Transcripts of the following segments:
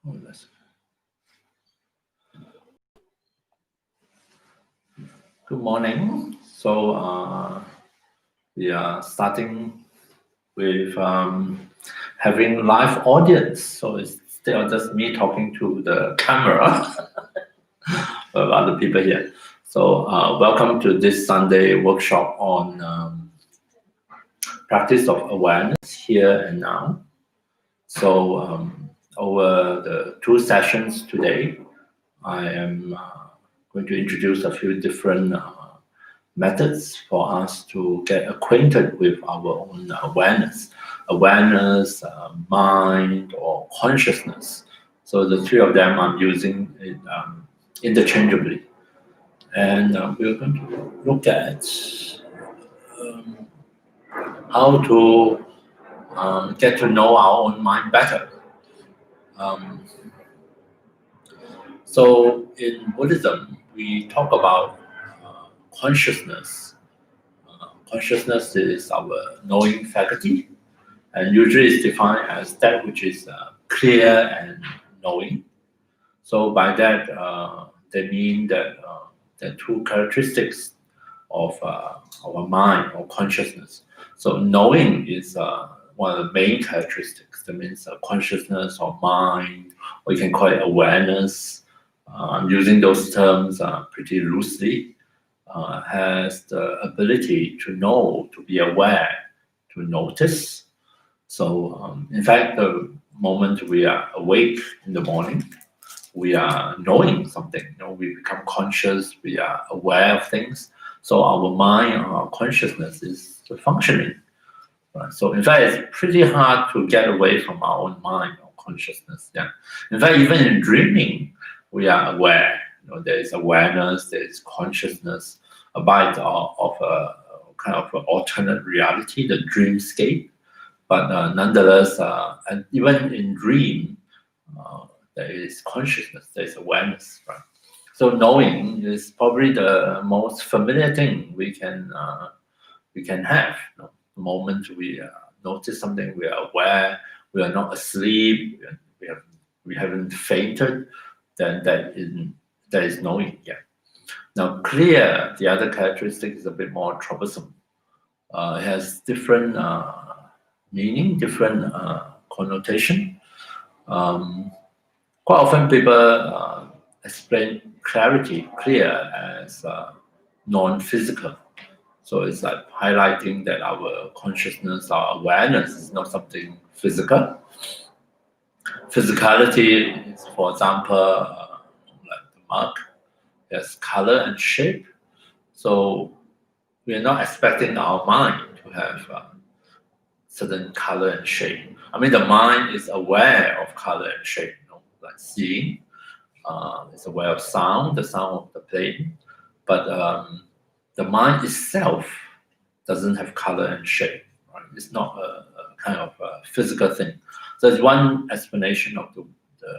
Good morning. So we are starting with having live audience. So it's still just me talking to the camera of other people here. So welcome to this Sunday workshop on practice of awareness here and now. So over the 2 sessions today, I am going to introduce a few different methods for us to get acquainted with our own awareness, mind, or consciousness. So the 3 of them I'm using it, interchangeably. And we're going to look at how to get to know our own mind better. So in Buddhism, we talk about consciousness. Consciousness is our knowing faculty, and usually it's defined as that which is clear and knowing. So by that, they mean that there are 2 characteristics of our mind or consciousness. So knowing is one of the main characteristics. That means consciousness or mind, or you can call it awareness. I'm using those terms pretty loosely. Has the ability to know, to be aware, to notice. So in fact, the moment we are awake in the morning, we are knowing something. We become conscious, we are aware of things. So our mind, our consciousness is functioning. Right? So in fact, it's pretty hard to get away from our own mind or consciousness. Yeah. In fact, even in dreaming, we are aware. There is awareness, there is consciousness, a bite of a kind of an alternate reality, the dreamscape. But nonetheless, and even in dream, there is consciousness, there is awareness, right? So knowing is probably the most familiar thing we can have. The moment we notice something, we are aware, we are not asleep, we haven't fainted, then that is knowing. Yeah. Now, clear, the other characteristic is a bit more troublesome. It has different meaning, different connotation. Quite often people explain clarity, clear, as non-physical. So it's like highlighting that our consciousness, our awareness is not something physical. Physicality is, for example, like the mug, has color and shape. So we're not expecting our mind to have certain color and shape. I mean, the mind is aware of color and shape, like seeing. It's aware of sound, the sound of the plane. But the mind itself doesn't have color and shape. Right? It's not a kind of a physical thing. So it's one explanation of the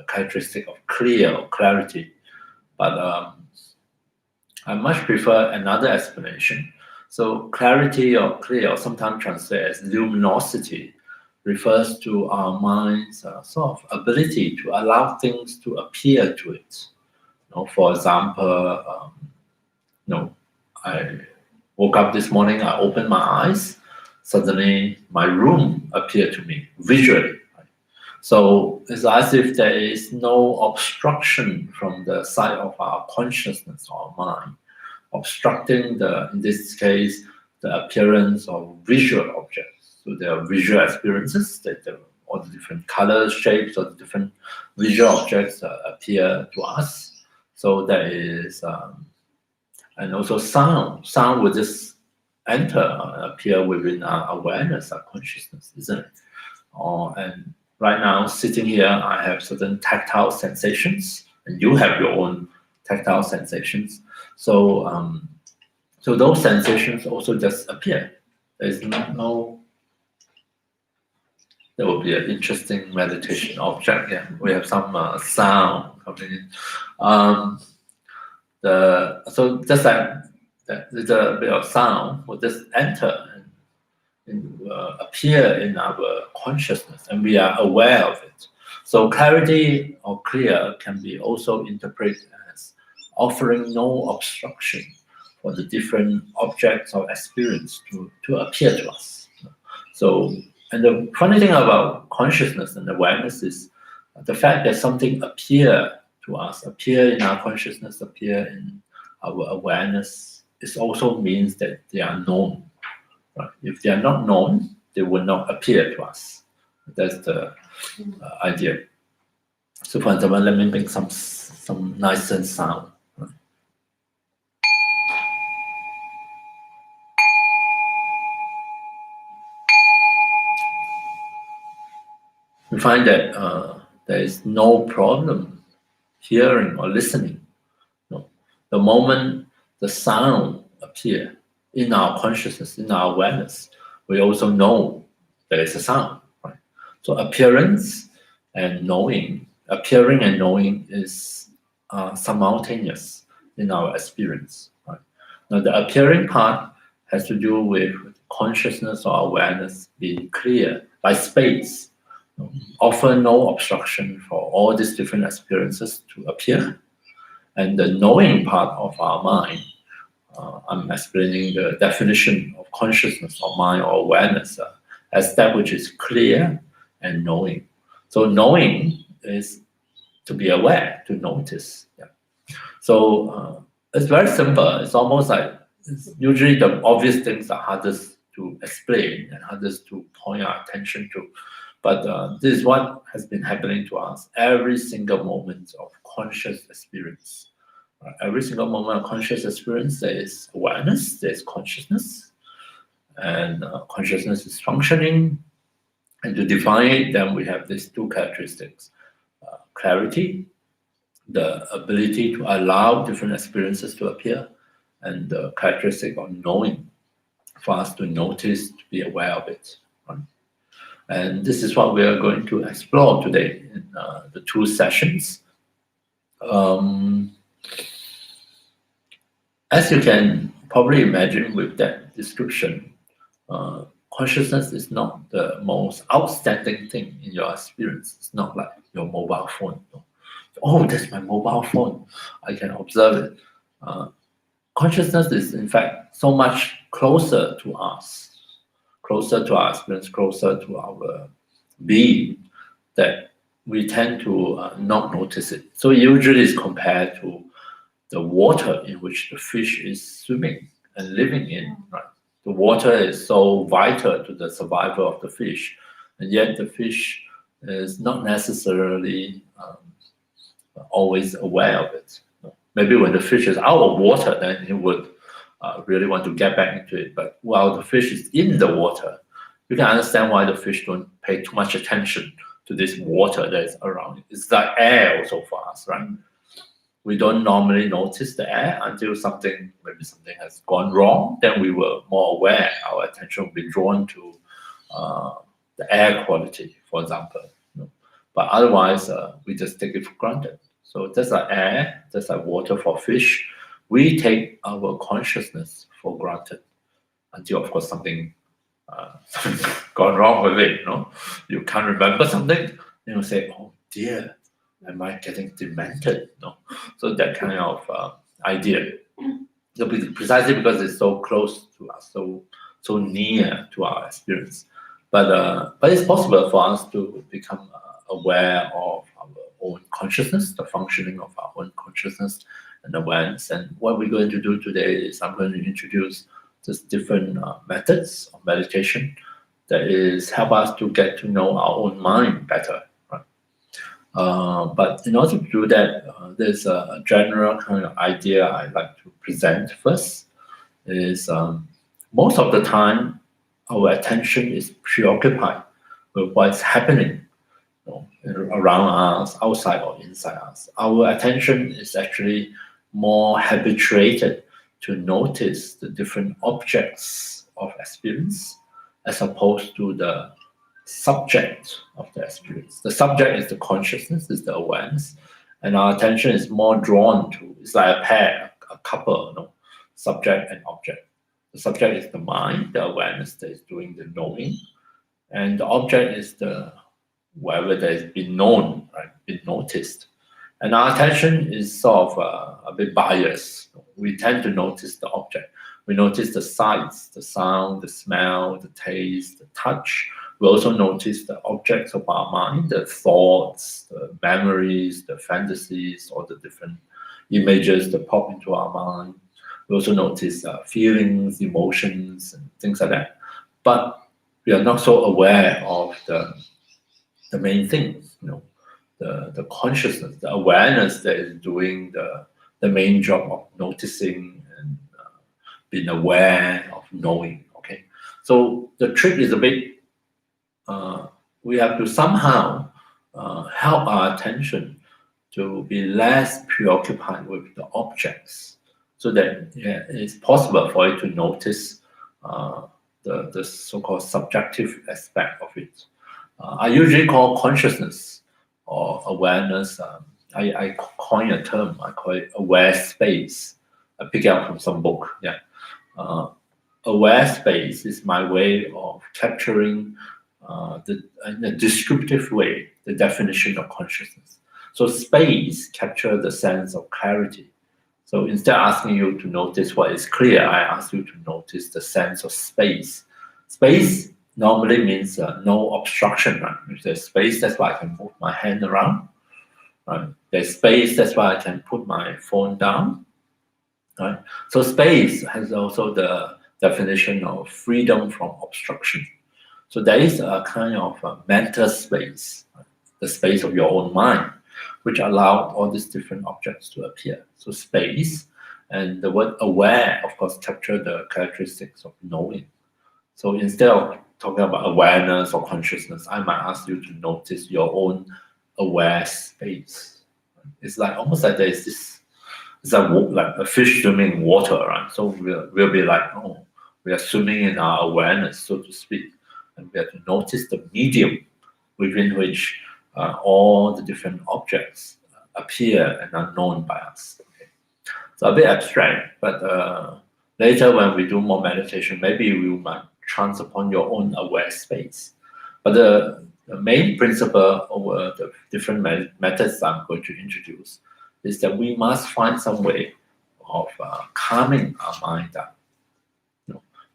characteristic of clear or clarity. But I much prefer another explanation. So clarity or clear, or sometimes translated as luminosity, refers to our mind's sort of ability to allow things to appear to it. For example, I woke up this morning, I opened my eyes, suddenly my room appeared to me visually. Right? So it's as if there is no obstruction from the side of our consciousness or mind, obstructing in this case, the appearance of visual objects. So there are visual experiences that all the different colors, shapes, or the different visual objects appear to us. So there is, and also sound. Sound will just enter, appear within our awareness, our consciousness, isn't it? And right now, sitting here, I have certain tactile sensations, and you have your own tactile sensations. So, so those sensations also just appear. There's no. That would be an interesting meditation object. Yeah, we have some sound coming in. So just like there's a bit of sound will just enter and appear in our consciousness, and we are aware of it. So clarity or clear can be also interpreted as offering no obstruction for the different objects or experience to appear to us. So, and the funny thing about consciousness and awareness is the fact that something appear to us, appear in our consciousness, appear in our awareness, it also means that they are known. Right? If they are not known, they will not appear to us. That's the idea. So, for example, let me make some nice sound. Right? We find that there is no problem hearing or listening. No. The moment the sound appear in our consciousness, in our awareness, we also know there is a sound. Right? So appearance and knowing, appearing and knowing is simultaneous in our experience. Right? Now the appearing part has to do with consciousness or awareness being clear, like space. Offer no obstruction for all these different experiences to appear. And the knowing part of our mind, I'm explaining the definition of consciousness or mind or awareness as that which is clear and knowing. So knowing is to be aware, to notice. Yeah. So it's very simple. It's almost like usually the obvious things are hardest to explain and hardest to point our attention to. But this is what has been happening to us every single moment of conscious experience. Every single moment of conscious experience, there is awareness, there is consciousness, and consciousness is functioning. And to define it, then we have these two characteristics: clarity, the ability to allow different experiences to appear, and the characteristic of knowing, for us to notice, to be aware of it. Right? And this is what we are going to explore today in the two sessions. As you can probably imagine with that description, consciousness is not the most outstanding thing in your experience. It's not like your mobile phone. Oh, that's my mobile phone. I can observe it. Consciousness is, in fact, so much closer to us, closer to our experience, closer to our being, that we tend to not notice it. So usually it's compared to the water in which the fish is swimming and living in. Right? The water is so vital to the survival of the fish, and yet the fish is not necessarily always aware of it. Maybe when the fish is out of water, then it would really want to get back into it. But while the fish is in the water, you can understand why the fish don't pay too much attention to this water that is around it. It's like air also for us, right? We don't normally notice the air until maybe something has gone wrong. Then we were more aware. Our attention will be drawn to the air quality, for example. But otherwise, we just take it for granted. So just like air, just like water for fish, we take our consciousness for granted until, of course, something gone wrong with it. You can't remember something, you say, "Oh dear, am I getting demented?" So that kind of idea. So precisely because it's so close to us, so near to our experience. But it's possible for us to become aware of our own consciousness, the functioning of our own consciousness and awareness. And what we're going to do today is I'm going to introduce just different methods of meditation that is help us to get to know our own mind better. Right? But in order to do that, there's a general kind of idea I'd like to present first. Is most of the time our attention is preoccupied with what's happening around us, outside or inside us. Our attention is actually more habituated to notice the different objects of experience as opposed to the subject of the experience. The subject is the consciousness, is the awareness, and our attention is more drawn to, it's like a pair, a couple, subject and object. The subject is the mind, the awareness that is doing the knowing, and the object is the wherever there's been known, right, been noticed. And our attention is sort of a bit biased. We tend to notice the object. We notice the sights, the sound, the smell, the taste, the touch. We also notice the objects of our mind, the thoughts, the memories, the fantasies, or the different images that pop into our mind. We also notice feelings, emotions, and things like that. But we are not so aware of the main things, the consciousness, the awareness that is doing the main job of noticing and being aware of knowing. Okay, so the trick is a bit. We have to somehow help our attention to be less preoccupied with the objects, so that it's possible for it to notice uh, the so-called subjective aspect of it. I usually call consciousness or awareness. I coin a term. I call it aware space. I pick it up from some book. Yeah, uh, aware space is my way of capturing in a descriptive way the definition of consciousness. So space capture the sense of clarity. So instead of asking you to notice what is clear, I ask you to notice the sense of space. Space normally means no obstruction, right? If there's space, that's why I can move my hand around. Right? There's space, that's why I can put my phone down. Right? So space has also the definition of freedom from obstruction. So there is a kind of a mental space, right? The space of your own mind, which allow all these different objects to appear. So space and the word aware, of course, capture the characteristics of knowing. So instead of talking about awareness or consciousness, I might ask you to notice your own aware space. It's like almost like there is this, it's like a fish swimming in water, right? So we'll be like, oh, we are swimming in our awareness, so to speak. And we have to notice the medium within which all the different objects appear and are known by us. Okay. So a bit abstract, but later when we do more meditation, maybe we might chance upon your own aware space. But the main principle over the different methods I'm going to introduce is that we must find some way of calming our mind down.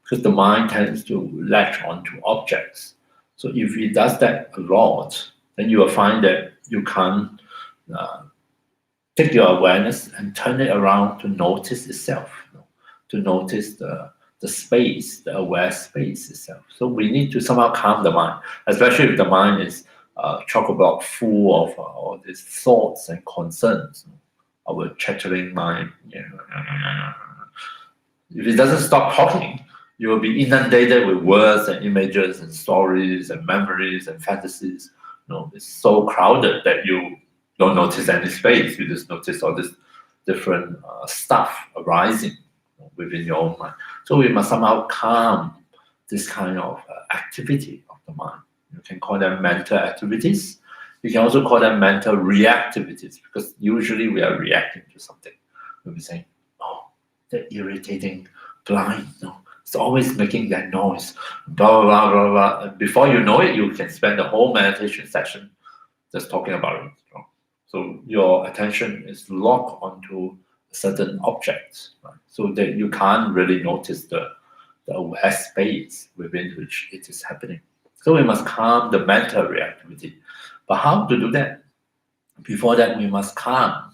Because the mind tends to latch onto objects. So if it does that a lot, then you will find that you can't uh, take your awareness and turn it around to notice itself, to notice the space, the aware space itself. So we need to somehow calm the mind, especially if the mind is chock-a-block full of all these thoughts and concerns. Our chattering mind, if it doesn't stop talking, you will be inundated with words and images and stories and memories and fantasies. It's so crowded that you don't notice any space. You just notice all this different stuff arising within your own mind. So we must somehow calm this kind of activity of the mind. You can call them mental activities. You can also call them mental reactivities, because usually we are reacting to something. We'll be saying, oh, that irritating blind, it's always making that noise, blah, blah, blah, blah. And before you know it, you can spend the whole meditation session just talking about it. So your attention is locked onto certain objects, right? So that you can't really notice the aware space within which it is happening. So we must calm the mental reactivity. But how to do that? Before that, we must calm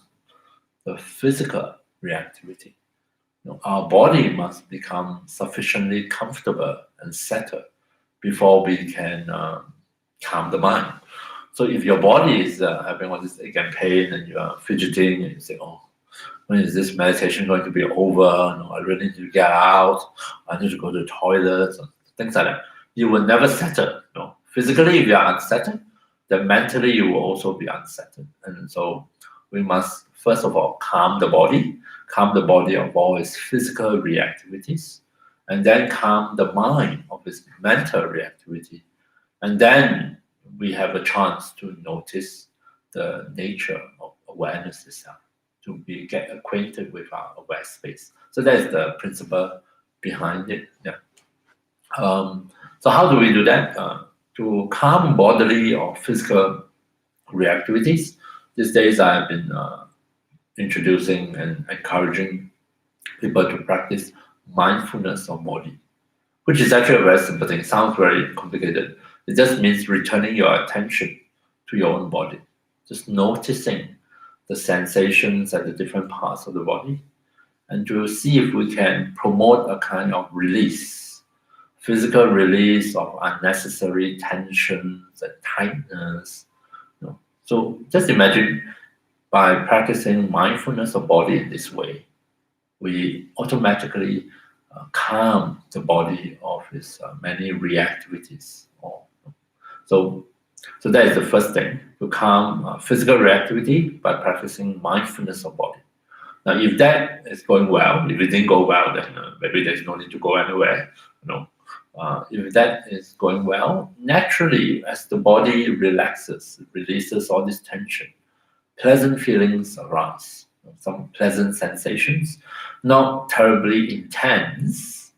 the physical reactivity. Our body must become sufficiently comfortable and settled before we can calm the mind. So if your body is having all this ache and pain and you are fidgeting and you say, oh, when is this meditation going to be over? I really need to get out. I need to go to the toilet, things like that. You will never settle. Physically, if you are unsettled, then mentally you will also be unsettled. And so we must, first of all, calm the body of all its physical reactivities, and then calm the mind of its mental reactivity. And then we have a chance to notice the nature of awareness itself, to get acquainted with our aware space. So that's the principle behind it. Yeah. So how do we do that? to calm bodily or physical reactivities. These days, I've been introducing and encouraging people to practice mindfulness of body, which is actually a very simple thing. It sounds very complicated. It just means returning your attention to your own body, just noticing the sensations at the different parts of the body, and to see if we can promote a kind of release, physical release of unnecessary tensions and tightness. So just imagine, by practicing mindfulness of body in this way, we automatically calm the body of its many reactivities. So, so that is the first thing, to calm physical reactivity by practicing mindfulness of body. Now, if that is going well, if it didn't go well, then maybe there's no need to go anywhere. If that is going well, naturally, as the body relaxes, it releases all this tension, pleasant feelings arise, some pleasant sensations, not terribly intense,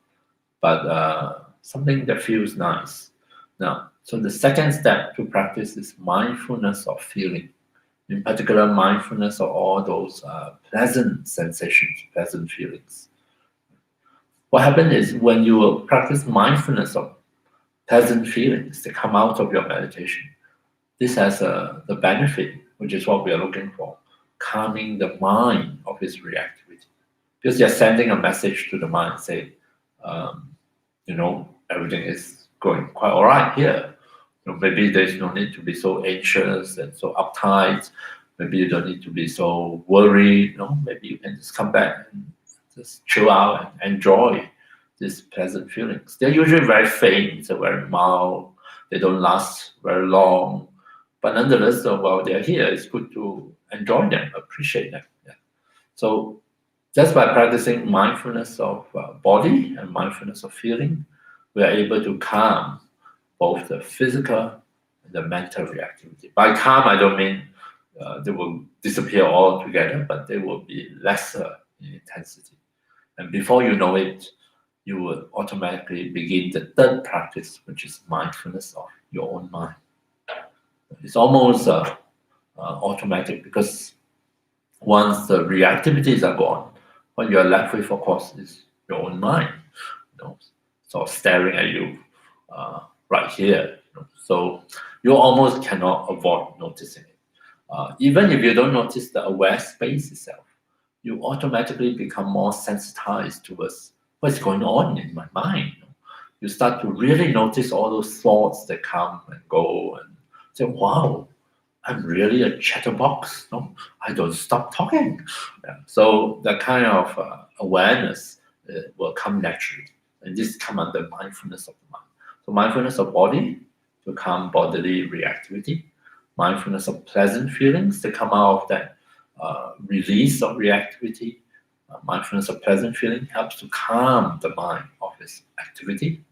but something that feels nice. Now, so the second step to practice is mindfulness of feeling. In particular, mindfulness of all those pleasant sensations, pleasant feelings. What happens is, when you practice mindfulness of pleasant feelings that come out of your meditation, this has the benefit, which is what we are looking for, calming the mind of its reactivity. Because you're sending a message to the mind, say, everything is going quite all right here. Maybe there's no need to be so anxious and so uptight. Maybe you don't need to be so worried. Maybe you can just come back and just chill out and enjoy these pleasant feelings. They're usually very faint, they're very mild. They don't last very long. But nonetheless, while they're here, it's good to enjoy them, appreciate them. Yeah. So just by practicing mindfulness of body and mindfulness of feeling, we are able to calm both the physical and the mental reactivity. By calm, I don't mean they will disappear altogether, but they will be lesser in intensity. And before you know it, you will automatically begin the third practice, which is mindfulness of your own mind. It's almost automatic, because once the reactivities are gone, what you're left with, of course, is your own mind, sort of staring at you right here. So you almost cannot avoid noticing it. Even if you don't notice the aware space itself, you automatically become more sensitized towards what's going on in my mind. You start to really notice all those thoughts that come and go, and say, wow, I'm really a chatterbox. I don't stop talking. Yeah. So that kind of awareness will come naturally. And this come under mindfulness of the mind. So mindfulness of body, to calm bodily reactivity. Mindfulness of pleasant feelings to come out of that release of reactivity. Mindfulness of pleasant feeling helps to calm the mind of its activity.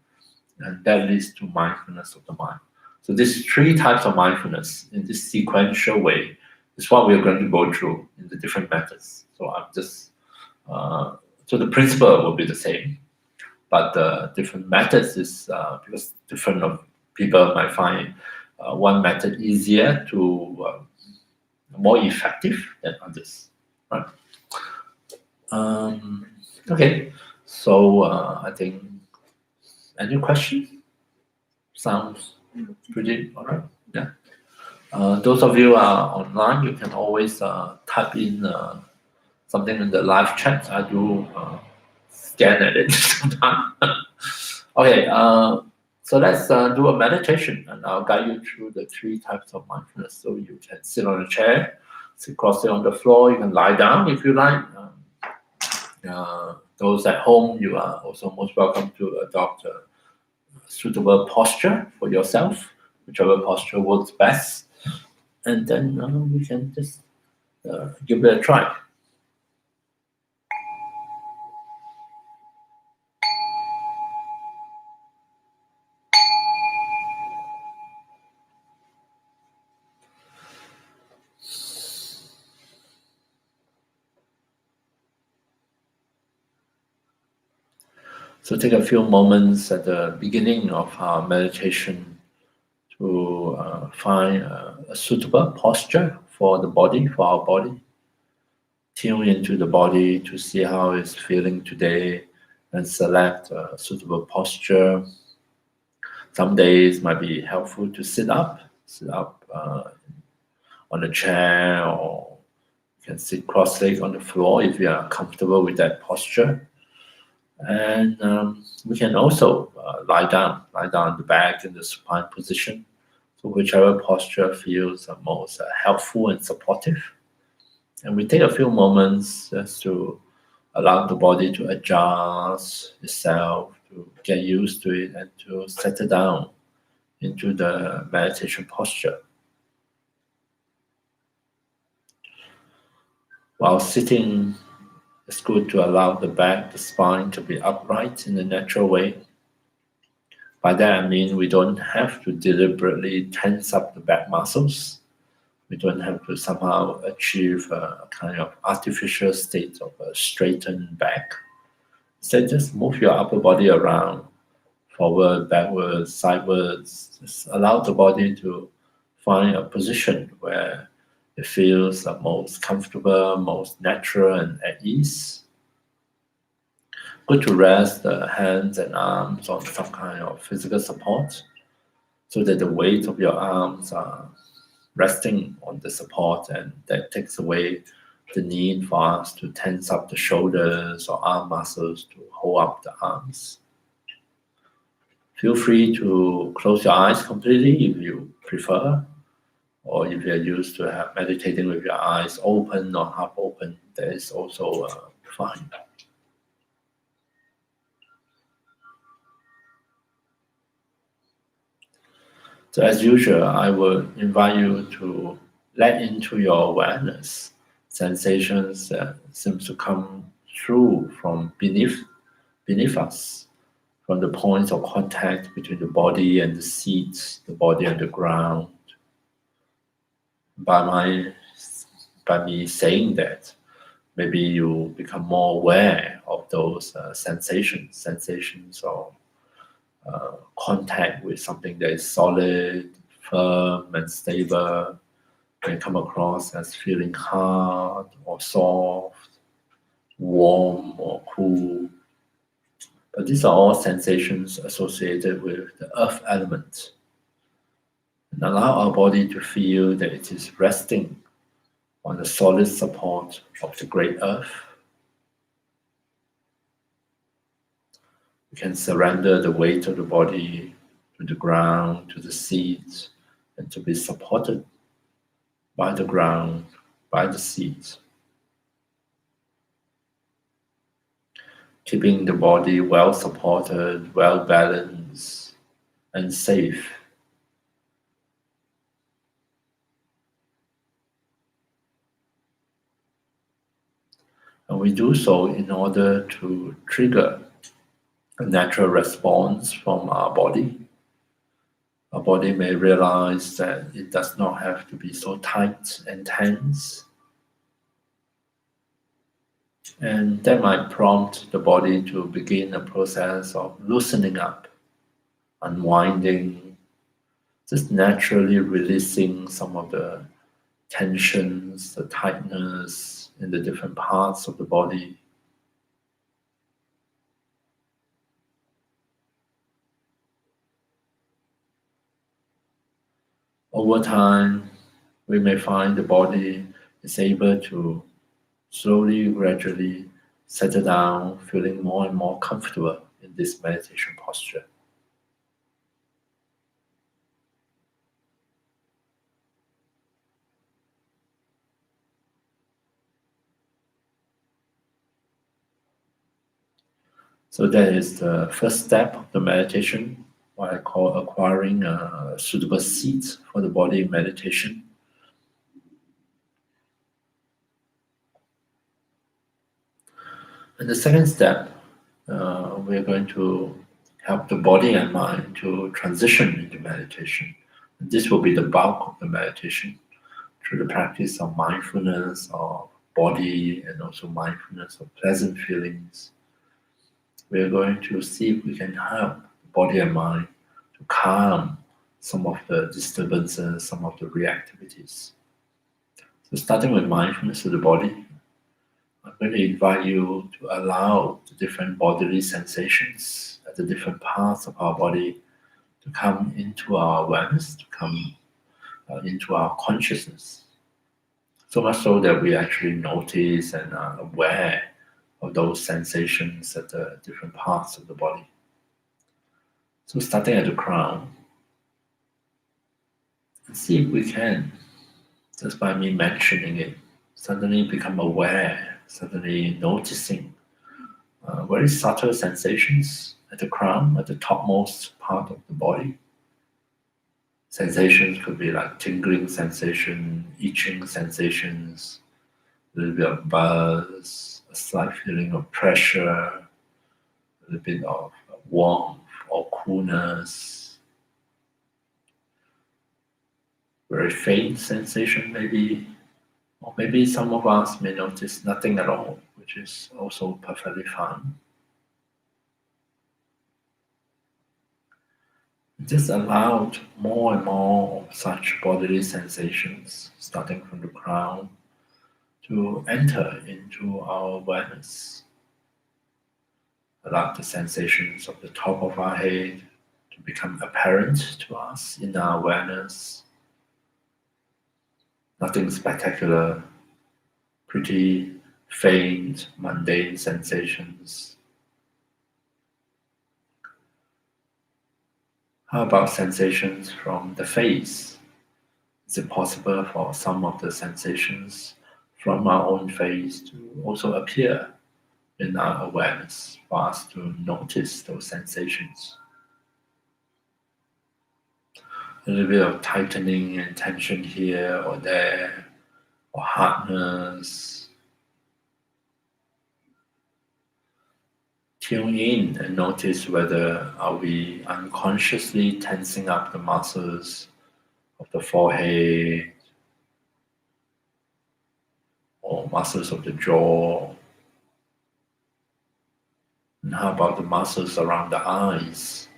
And that leads to mindfulness of the mind. So these three types of mindfulness in this sequential way is what we're going to go through in the different methods. So I'm just so the principle will be the same, but the different methods is because different people might find one method easier to more effective than others. Right? Okay. So I think, any questions? Sounds pretty all right. Yeah. Those of you are online, you can always type in something in the live chat. I do scan at it sometimes. Okay, so let's do a meditation, and I'll guide you through the three types of mindfulness. So you can sit on a chair, sit cross-legged on the floor. You can lie down if you like. Those at home, you are also most welcome to adopt a suitable posture for yourself, whichever posture works best. And then we can just give it a try. So take a few moments at the beginning of our meditation find a suitable posture for the body, for our body. Tune into the body to see how it's feeling today and select a suitable posture. Some days might be helpful to sit up on a chair, or you can sit cross-legged on the floor if you are comfortable with that posture. And we can also lie down on the back in the supine position. So whichever posture feels most helpful and supportive. And we take a few moments just to allow the body to adjust itself, to get used to it, and to settle down into the meditation posture. While sitting, it's good to allow the back, the spine to be upright in a natural way. By that I mean we don't have to deliberately tense up the back muscles. We don't have to somehow achieve a kind of artificial state of a straightened back. Instead, just move your upper body around, forward, backwards, sideways. Just allow the body to find a position where it feels the most comfortable, most natural, and at ease. Good to rest the hands and arms on some kind of physical support so that the weight of your arms are resting on the support, and that takes away the need for us to tense up the shoulders or arm muscles to hold up the arms. Feel free to close your eyes completely if you prefer, or if you're used to meditating with your eyes open or half open, that is also fine. So as usual, I will invite you to let into your awareness sensations that seem to come through from beneath us, from the points of contact between the body and the seat, the body and the ground. By me saying that, maybe you become more aware of those sensations of contact with something that is solid, firm, and stable. Can come across as feeling hard or soft, warm or cool. But these are all sensations associated with the earth element. And allow our body to feel that it is resting on the solid support of the great earth. We can surrender the weight of the body to the ground, to the seat, and to be supported by the ground, by the seat. Keeping the body well supported, well balanced, and safe. And we do so in order to trigger a natural response from our body. Our body may realize that it does not have to be so tight and tense. And that might prompt the body to begin a process of loosening up, unwinding, just naturally releasing some of the tensions, the tightness in the different parts of the body. Over time, we may find the body is able to slowly, gradually settle down, feeling more and more comfortable in this meditation posture. So that is the first step of the meditation, what I call acquiring a suitable seat for the body in meditation. And the second step, we're going to help the body and mind to transition into meditation. And this will be the bulk of the meditation through the practice of mindfulness of body and also mindfulness of pleasant feelings. We're going to see if we can help the body and mind to calm some of the disturbances, some of the reactivities. So starting with mindfulness of the body, I'm going to invite you to allow the different bodily sensations at the different parts of our body to come into our awareness, to come into our consciousness. So much so that we actually notice and are aware of those sensations at the different parts of the body. So starting at the crown, and see if we can, just by me mentioning it, suddenly become aware, suddenly noticing very subtle sensations at the crown, at the topmost part of the body. Sensations could be like tingling sensation, itching sensations, a little bit of buzz, a slight feeling of pressure, a little bit of warmth or coolness, very faint sensation maybe, or maybe some of us may notice nothing at all, which is also perfectly fine. Just allow more and more of such bodily sensations, starting from the crown, to enter into our awareness. Allow the sensations of the top of our head to become apparent to us in our awareness. Nothing spectacular, pretty faint, mundane sensations. How about sensations from the face? Is it possible for some of the sensations from our own face to also appear in our awareness, for us to notice those sensations? A little bit of tightening and tension here or there, or hardness. Tune in and notice whether are we unconsciously tensing up the muscles of the forehead or muscles of the jaw. And how about the muscles around the eyes?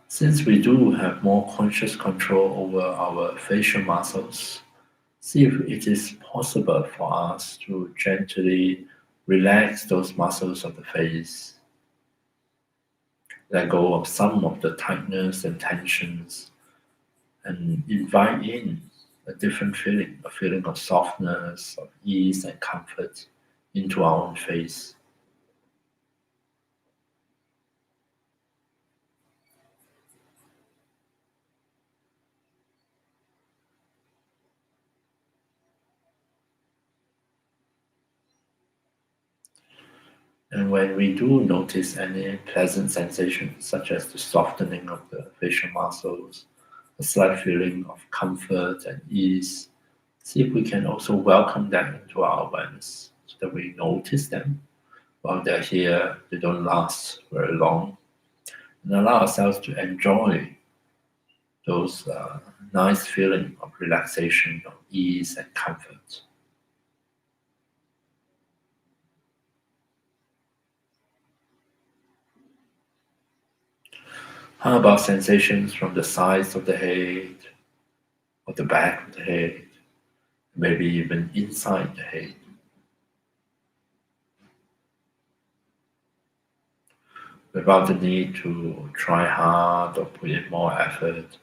Since we do have more conscious control over our facial muscles, see if it is possible for us to gently relax those muscles of the face. Let go of some of the tightness and tensions and invite in a different feeling, a feeling of softness, of ease and comfort into our own face. And when we do notice any pleasant sensation, such as the softening of the facial muscles, a slight feeling of comfort and ease, see if we can also welcome them into our awareness so that we notice them while they're here. They don't last very long, and allow ourselves to enjoy those nice feeling of relaxation, of ease and comfort. How about sensations from the sides of the head, or the back of the head, maybe even inside the head? Without the need to try hard or put in more effort,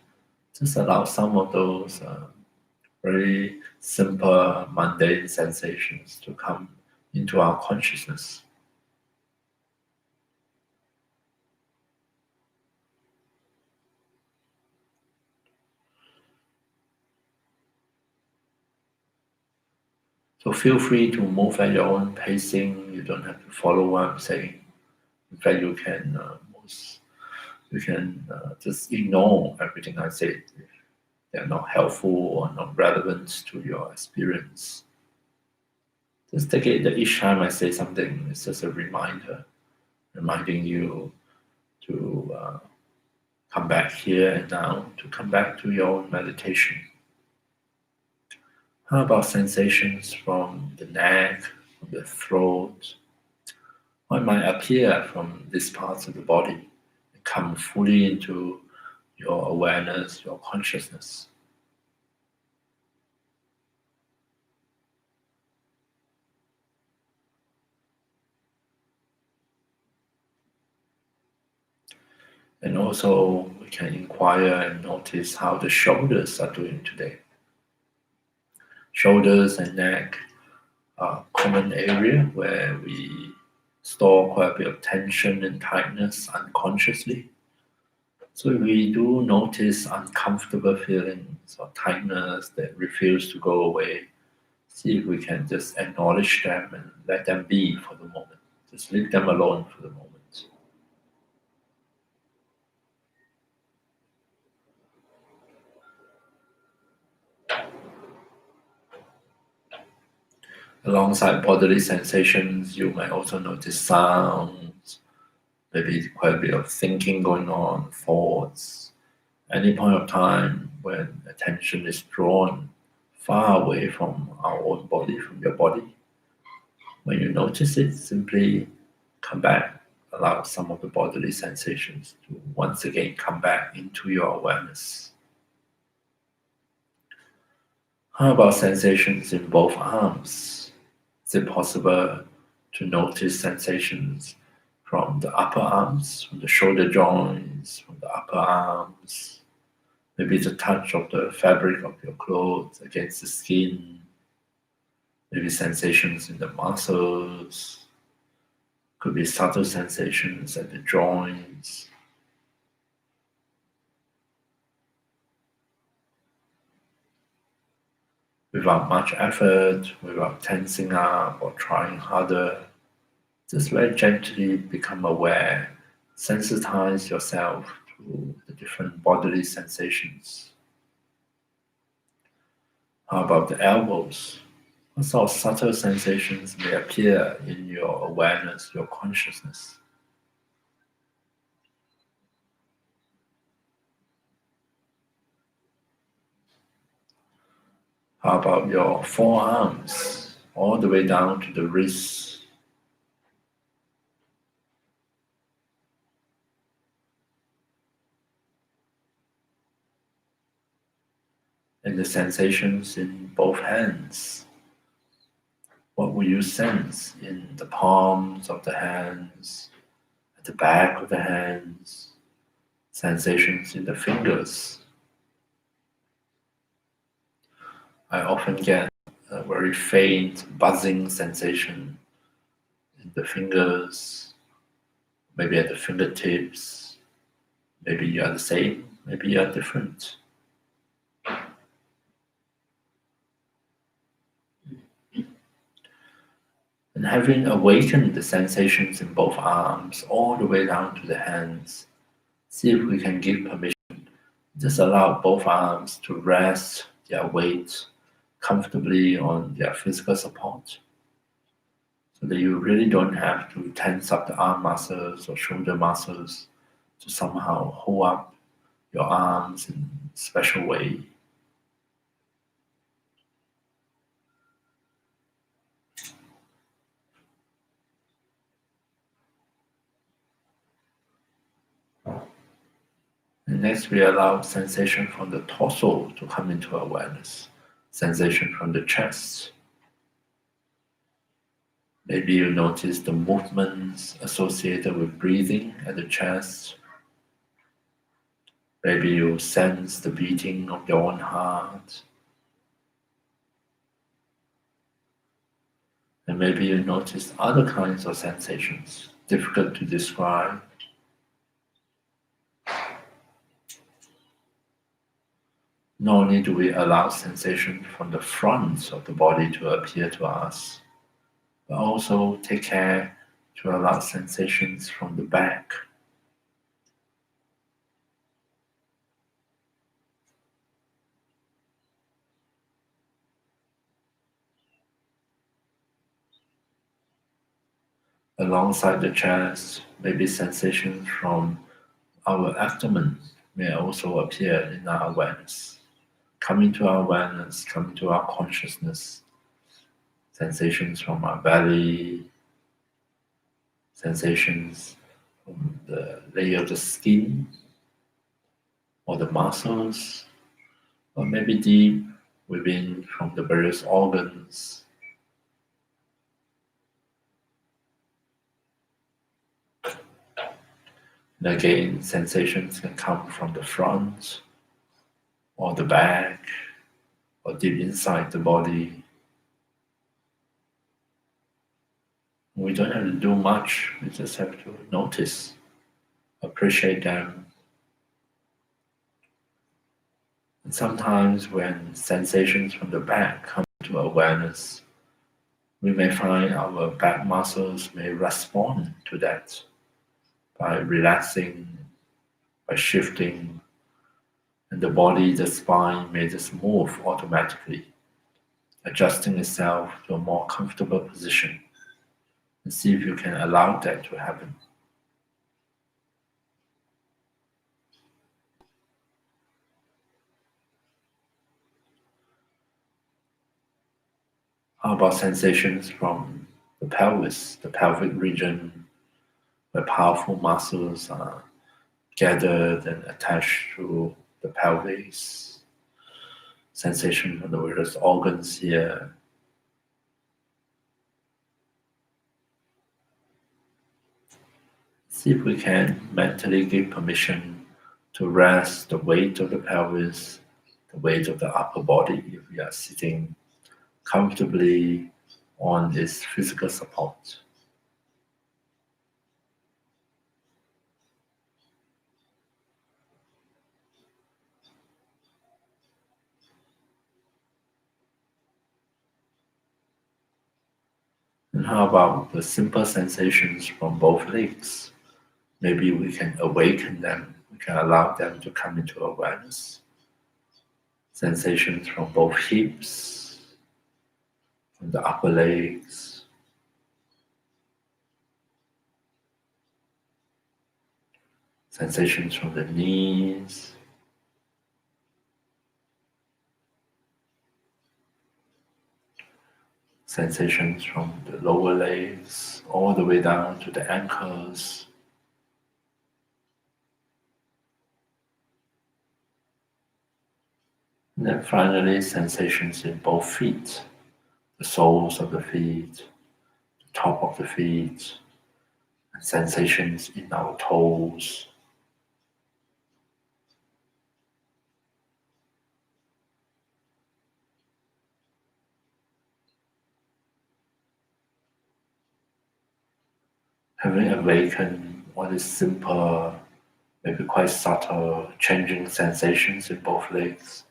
just allow some of those very simple, mundane sensations to come into our consciousness. So feel free to move at your own pacing. You don't have to follow what I'm saying. In fact, you can just ignore everything I say if they're not helpful or not relevant to your experience. Just take it that each time I say something, it's just a reminder, reminding you to come back here and now, to come back to your own meditation. How about sensations from the neck, from the throat, or it might appear from these parts of the body and come fully into your awareness, your consciousness. And also we can inquire and notice how the shoulders are doing today. Shoulders and neck are a common area where we store quite a bit of tension and tightness unconsciously. So if we do notice uncomfortable feelings or tightness that refuse to go away, see if we can just acknowledge them and let them be for the moment. Just leave them alone for the moment. Alongside bodily sensations, you might also notice sounds, maybe quite a bit of thinking going on, thoughts. Any point of time when attention is drawn far away from our own body, from your body, when you notice it, simply come back. Allow some of the bodily sensations to once again come back into your awareness. How about sensations in both arms? Is it possible to notice sensations from the upper arms, from the shoulder joints, from the upper arms? Maybe the touch of the fabric of your clothes against the skin. Maybe sensations in the muscles. Could be subtle sensations at the joints. Without much effort, without tensing up or trying harder, just very gently become aware, sensitize yourself to the different bodily sensations. How about the elbows? What sort of subtle sensations may appear in your awareness, your consciousness? How about your forearms, all the way down to the wrists? And the sensations in both hands. What will you sense in the palms of the hands, at the back of the hands, sensations in the fingers? I often get a very faint buzzing sensation in the fingers, maybe at the fingertips. Maybe you are the same, maybe you are different. And having awakened the sensations in both arms all the way down to the hands, see if we can give permission. Just allow both arms to rest their weight comfortably on their physical support, so that you really don't have to tense up the arm muscles or shoulder muscles to somehow hold up your arms in a special way. And next, we allow sensation from the torso to come into awareness, sensation from the chest. Maybe you notice the movements associated with breathing at the chest. Maybe you sense the beating of your own heart. And maybe you notice other kinds of sensations, difficult to describe. Not only do we allow sensation from the front of the body to appear to us, but also take care to allow sensations from the back. Alongside the chest, maybe sensations from our abdomen may also appear in our awareness. Come into our awareness, come into our consciousness. sensations from our belly, sensations from the layer of the skin or the muscles, or maybe deep within from the various organs. And again, sensations can come from the front or the back or deep inside the body. We don't have to do much, we just have to notice, appreciate them. And sometimes when sensations from the back come to awareness, we may find our back muscles may respond to that by relaxing, by shifting, and the body, the spine may just move automatically, adjusting itself to a more comfortable position. And see if you can allow that to happen. How about sensations from the pelvis, the pelvic region, where powerful muscles are gathered and attached to the pelvis? Sensation from the various organs here. See if we can mentally give permission to rest the weight of the pelvis, the weight of the upper body if we are sitting comfortably on this physical support. And how about the simple sensations from both legs? Maybe we can awaken them, we can allow them to come into awareness. Sensations from both hips, from the upper legs, sensations from the knees, sensations from the lower legs, all the way down to the ankles. And then finally, sensations in both feet, the soles of the feet, the top of the feet, and sensations in our toes. Having awakened what is simple, maybe quite subtle, changing sensations in both legs,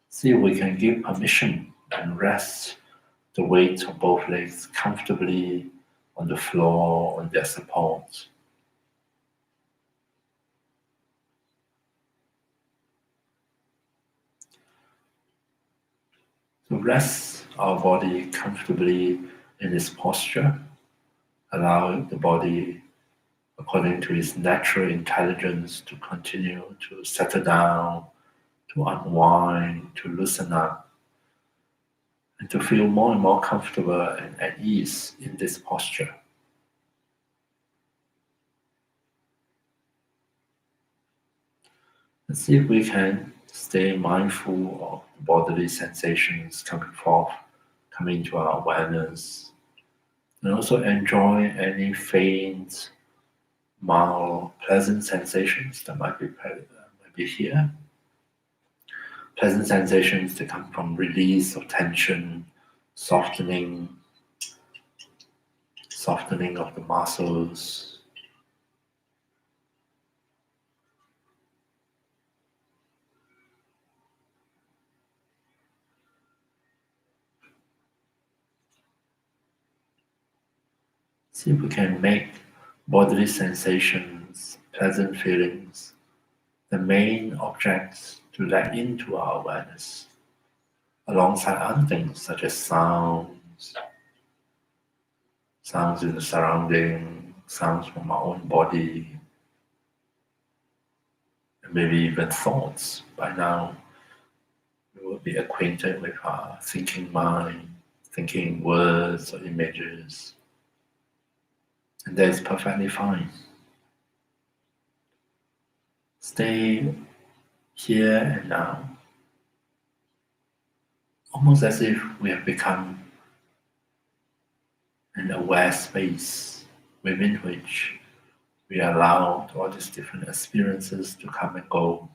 see if we can give permission and rest the weight of both legs comfortably on the floor, on their support. So rest our body comfortably in this posture, allow the body, according to its natural intelligence, to continue to settle down, to unwind, to loosen up, and to feel more and more comfortable and at ease in this posture. And see if we can stay mindful of bodily sensations coming forth, coming to our awareness, and also enjoy any faint, mild, pleasant sensations that might be here. Pleasant sensations that come from release of tension, softening of the muscles. See if we can make bodily sensations, pleasant feelings, the main objects to let into our awareness, alongside other things such as sounds in the surrounding, sounds from our own body, and maybe even thoughts. By now, we will be acquainted with our thinking mind, thinking words or images. And that is perfectly fine. Stay here and now, almost as if we have become an aware space within which we allow all these different experiences to come and go.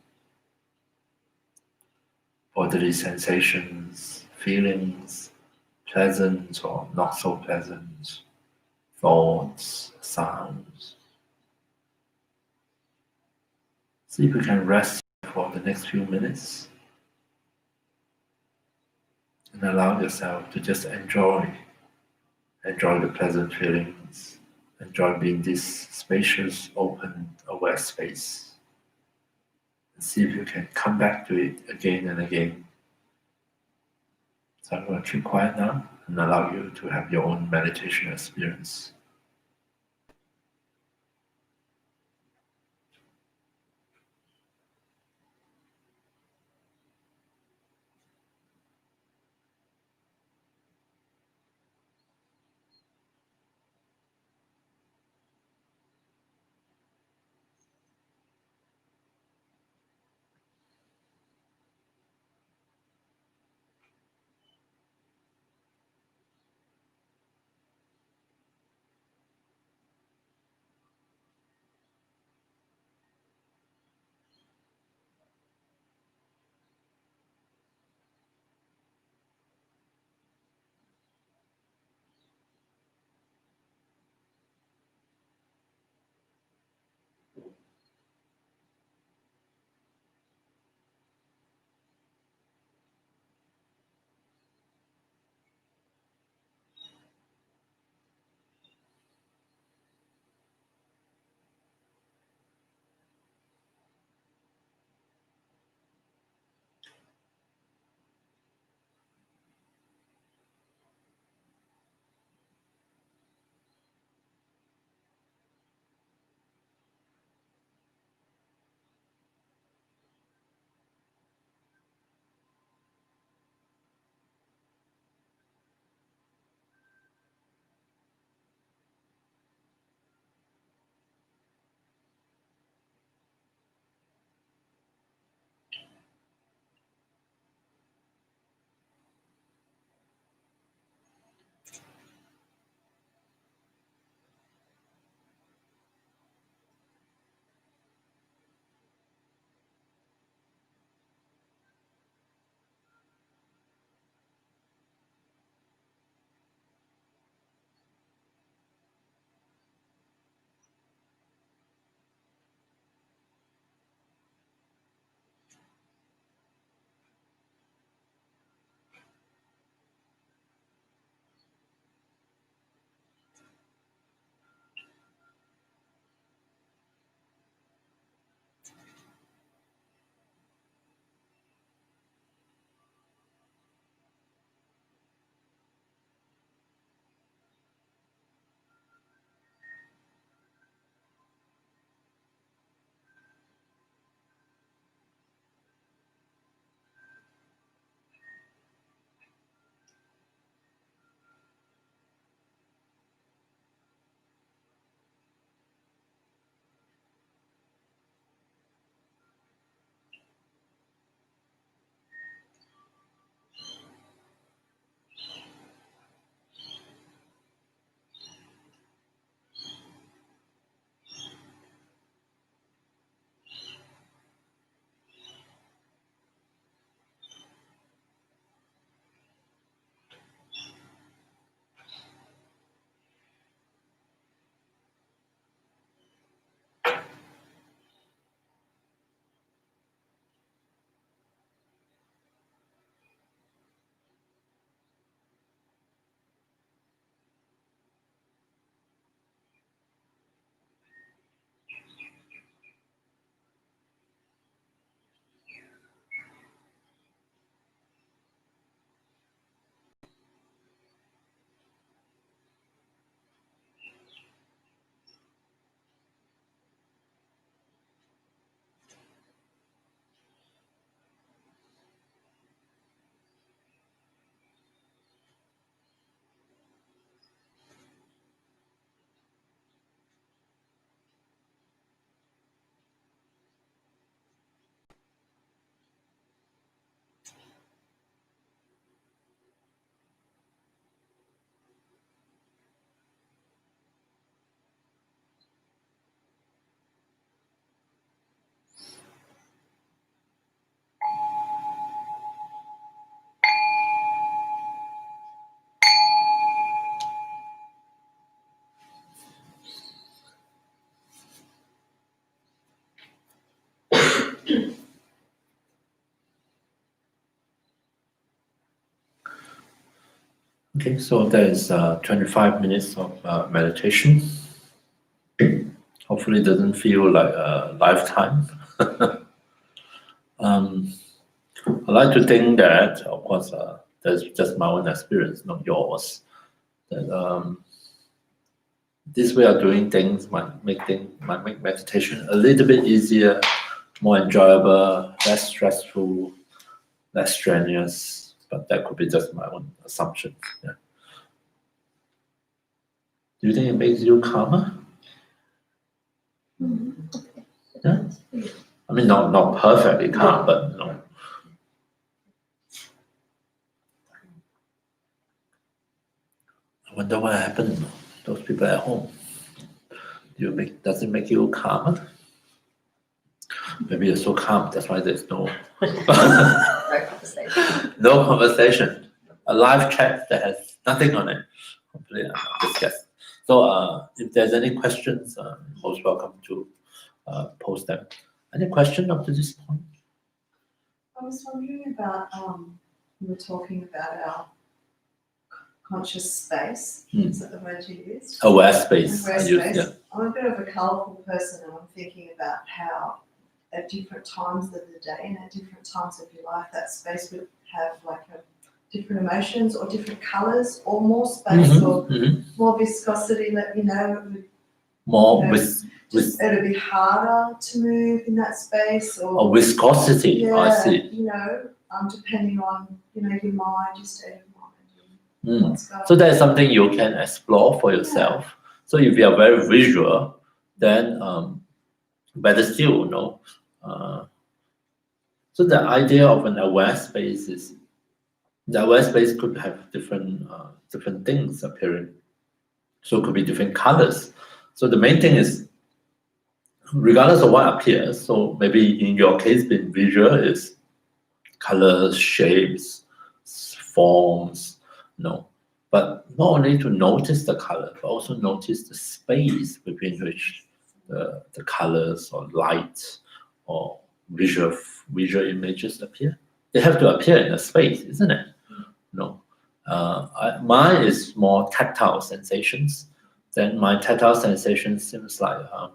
Bodily sensations, feelings, pleasant or not so pleasant, thoughts, sounds. See if you can rest for the next few minutes and allow yourself to just enjoy the pleasant feelings, enjoy being this spacious, open, aware space. And see if you can come back to it again and again. So I'm going to keep quiet now and allow you to have your own meditation experience. Okay, so there is 25 minutes of meditation. Hopefully, it doesn't feel like a lifetime. I like to think that, of course, that's just my own experience, not yours. That this way of doing things might make meditation a little bit easier, more enjoyable, less stressful, less strenuous. But that could be just my own assumption. Yeah. Do you think it makes you calmer? Yeah. I mean, not perfectly calm, but no. I wonder what happened to those people at home. Does it make you calmer? Maybe you're so calm, that's why there's no no conversation. A live chat that has nothing on it. Hopefully, just guess. So, if there's any questions, most welcome to post them. Any question up to this point? I was wondering about, you were talking about our conscious space. Is that the word you used? Aware space. Aware space. Yeah. I'm a bit of a colourful person, and I'm thinking about how at different times of the day and at different times of your life, that space would have like different emotions or different colours or more space or more viscosity. Let me know. It'd be harder to move in that space or viscosity. Yeah, I see. Depending on your mind, your state of mind. So that's something you can explore for yourself. Yeah. So if you are very visual, then better still, so the idea of an aware space is the aware space could have different things appearing. So it could be different colors. So the main thing is, regardless of what appears, so maybe in your case, being visual is colors, shapes, forms, but not only to notice the color, but also notice the space between which the colors or light or visual images appear. They have to appear in a space, isn't it? No. Mine is more tactile sensations. Then my tactile sensation seems like I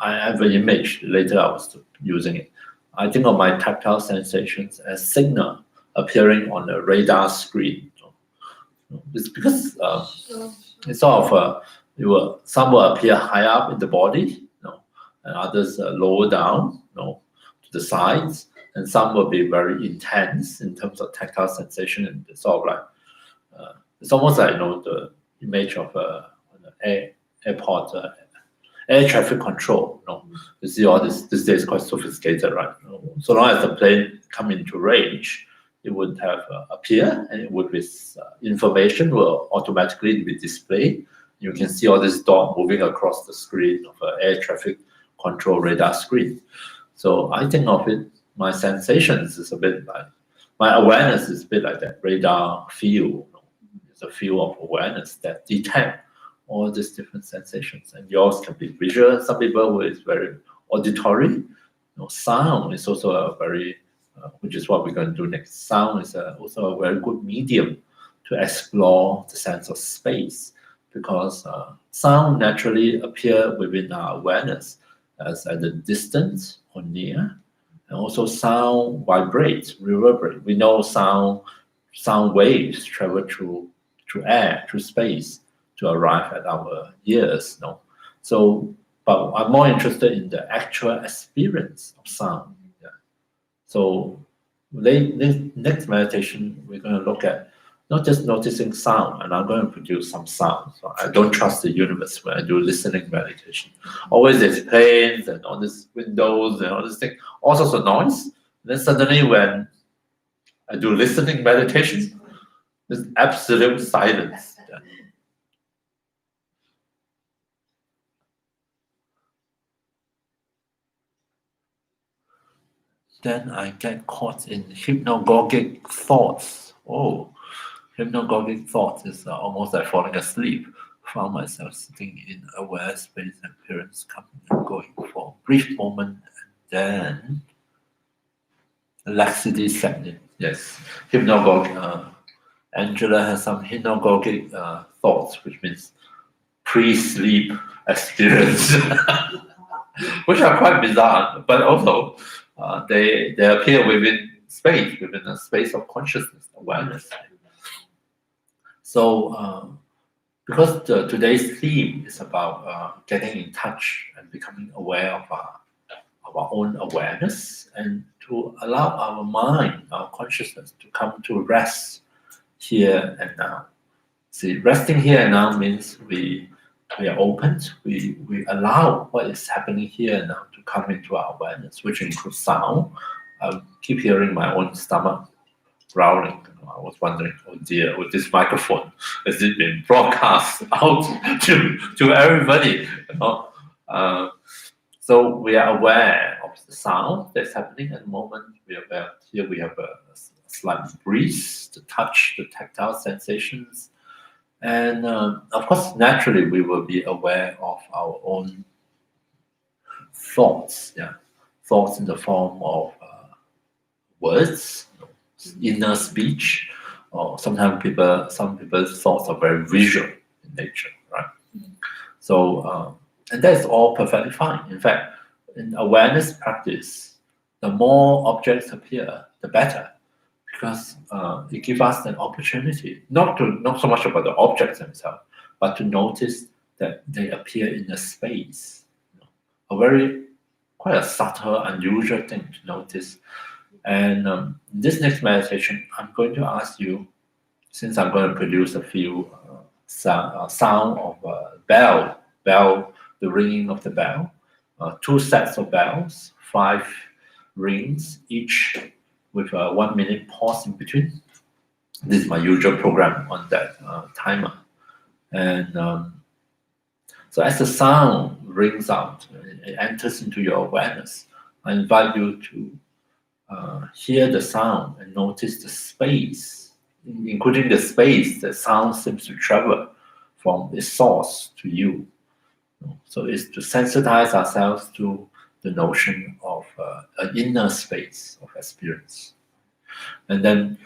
have an image. Later I was using it. I think of my tactile sensations as signal appearing on a radar screen. It's because it's sort of some will appear high up in the body, and others lower down, to the sides, and some will be very intense in terms of tactile sensation, and it's sort of like it's almost like the image of an airport air traffic control. You see all this days is quite sophisticated, right? So long as the plane come into range, it would have appear, and it would be information will automatically be displayed. You can see all this dot moving across the screen of an air traffic control radar screen. So I think of it, my sensations is a bit like, my awareness is a bit like that radar field. It's a field of awareness that detect all these different sensations, and yours can be visual. Some people who is very auditory. Sound is also a very which is what we're going to do next. Sound is also a very good medium to explore the sense of space, because sound naturally appear within our awareness as at a distance or near, and also sound vibrates, reverberate. We know sound waves travel through air, through space to arrive at our ears. So, but I'm more interested in the actual experience of sound. So next meditation, we're going to look at not just noticing sound, and I'm going to produce some sound. So I don't trust the universe when I do listening meditation. Always there's planes and all these windows and all this thing, all sorts of noise. And then suddenly when I do listening meditation, there's absolute silence. Then I get caught in hypnagogic thoughts. Oh, hypnagogic thoughts is almost like falling asleep. Found myself sitting in aware space and appearance coming and going for a brief moment, and then laxity set in. Yes, hypnagogic Angela has some hypnagogic thoughts, which means pre-sleep experience, which are quite bizarre, but also they appear within a space of consciousness, awareness. So, because today's theme is about getting in touch and becoming aware of our own awareness, and to allow our mind, our consciousness, to come to rest here and now. See, resting here and now means we are open, we allow what is happening here and now to come into our awareness, which includes sound. I keep hearing my own stomach growling. I was wondering, oh dear, with this microphone, has it been broadcast out to everybody? So we are aware of the sound that's happening at the moment. We are aware. Here we have a slight breeze, the touch, the tactile sensations. And of course, naturally, we will be aware of our own thoughts. Thoughts in the form of words, inner speech, or sometimes some people's thoughts are very visual in nature, right? So, and that's all perfectly fine. In fact, in awareness practice, the more objects appear, the better, because it gives us an opportunity not so much about the objects themselves, but to notice that they appear in a space. Quite a subtle, unusual thing to notice. And this next meditation, I'm going to ask you, since I'm going to produce a few sound of bell, the ringing of the bell, 2 sets of bells, 5 rings each, with a 1 minute pause in between. This is my usual program on that timer. And so as the sound rings out, it enters into your awareness. I invite you to hear the sound and notice the space, including the space that sound seems to travel from its source to you. So it's to sensitize ourselves to the notion of an inner space of experience. And then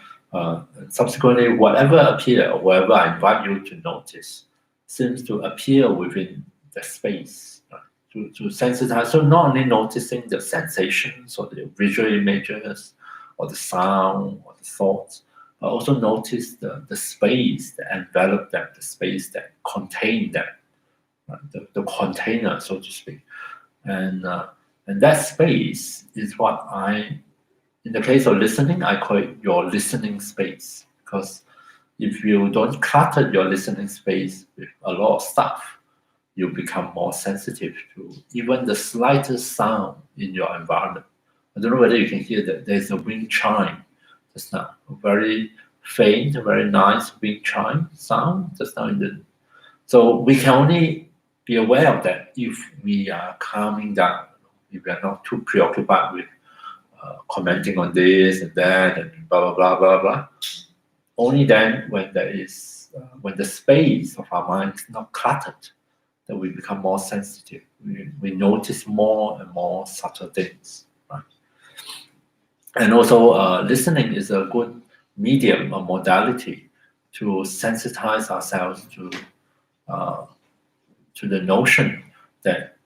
subsequently, whatever appear, or whatever I invite you to notice, seems to appear within the space, right? To sensitize. So not only noticing the sensations or the visual images or the sound or the thoughts, but also notice the space that envelop them, the space that contain them, right? The container, so to speak. And that space is what in the case of listening, I call it your listening space. Because if you don't clutter your listening space with a lot of stuff, you become more sensitive to even the slightest sound in your environment. I don't know whether you can hear that there's a wind chime just now, a very faint, very nice wind chime sound just now. So we can only be aware of that if we are calming down, if we are not too preoccupied with commenting on this and that and blah, blah, blah, blah, blah. Only then when when the space of our mind is not cluttered, that we become more sensitive. We notice more and more subtle things, right? And also listening is a good medium, a modality to sensitize ourselves to the notion that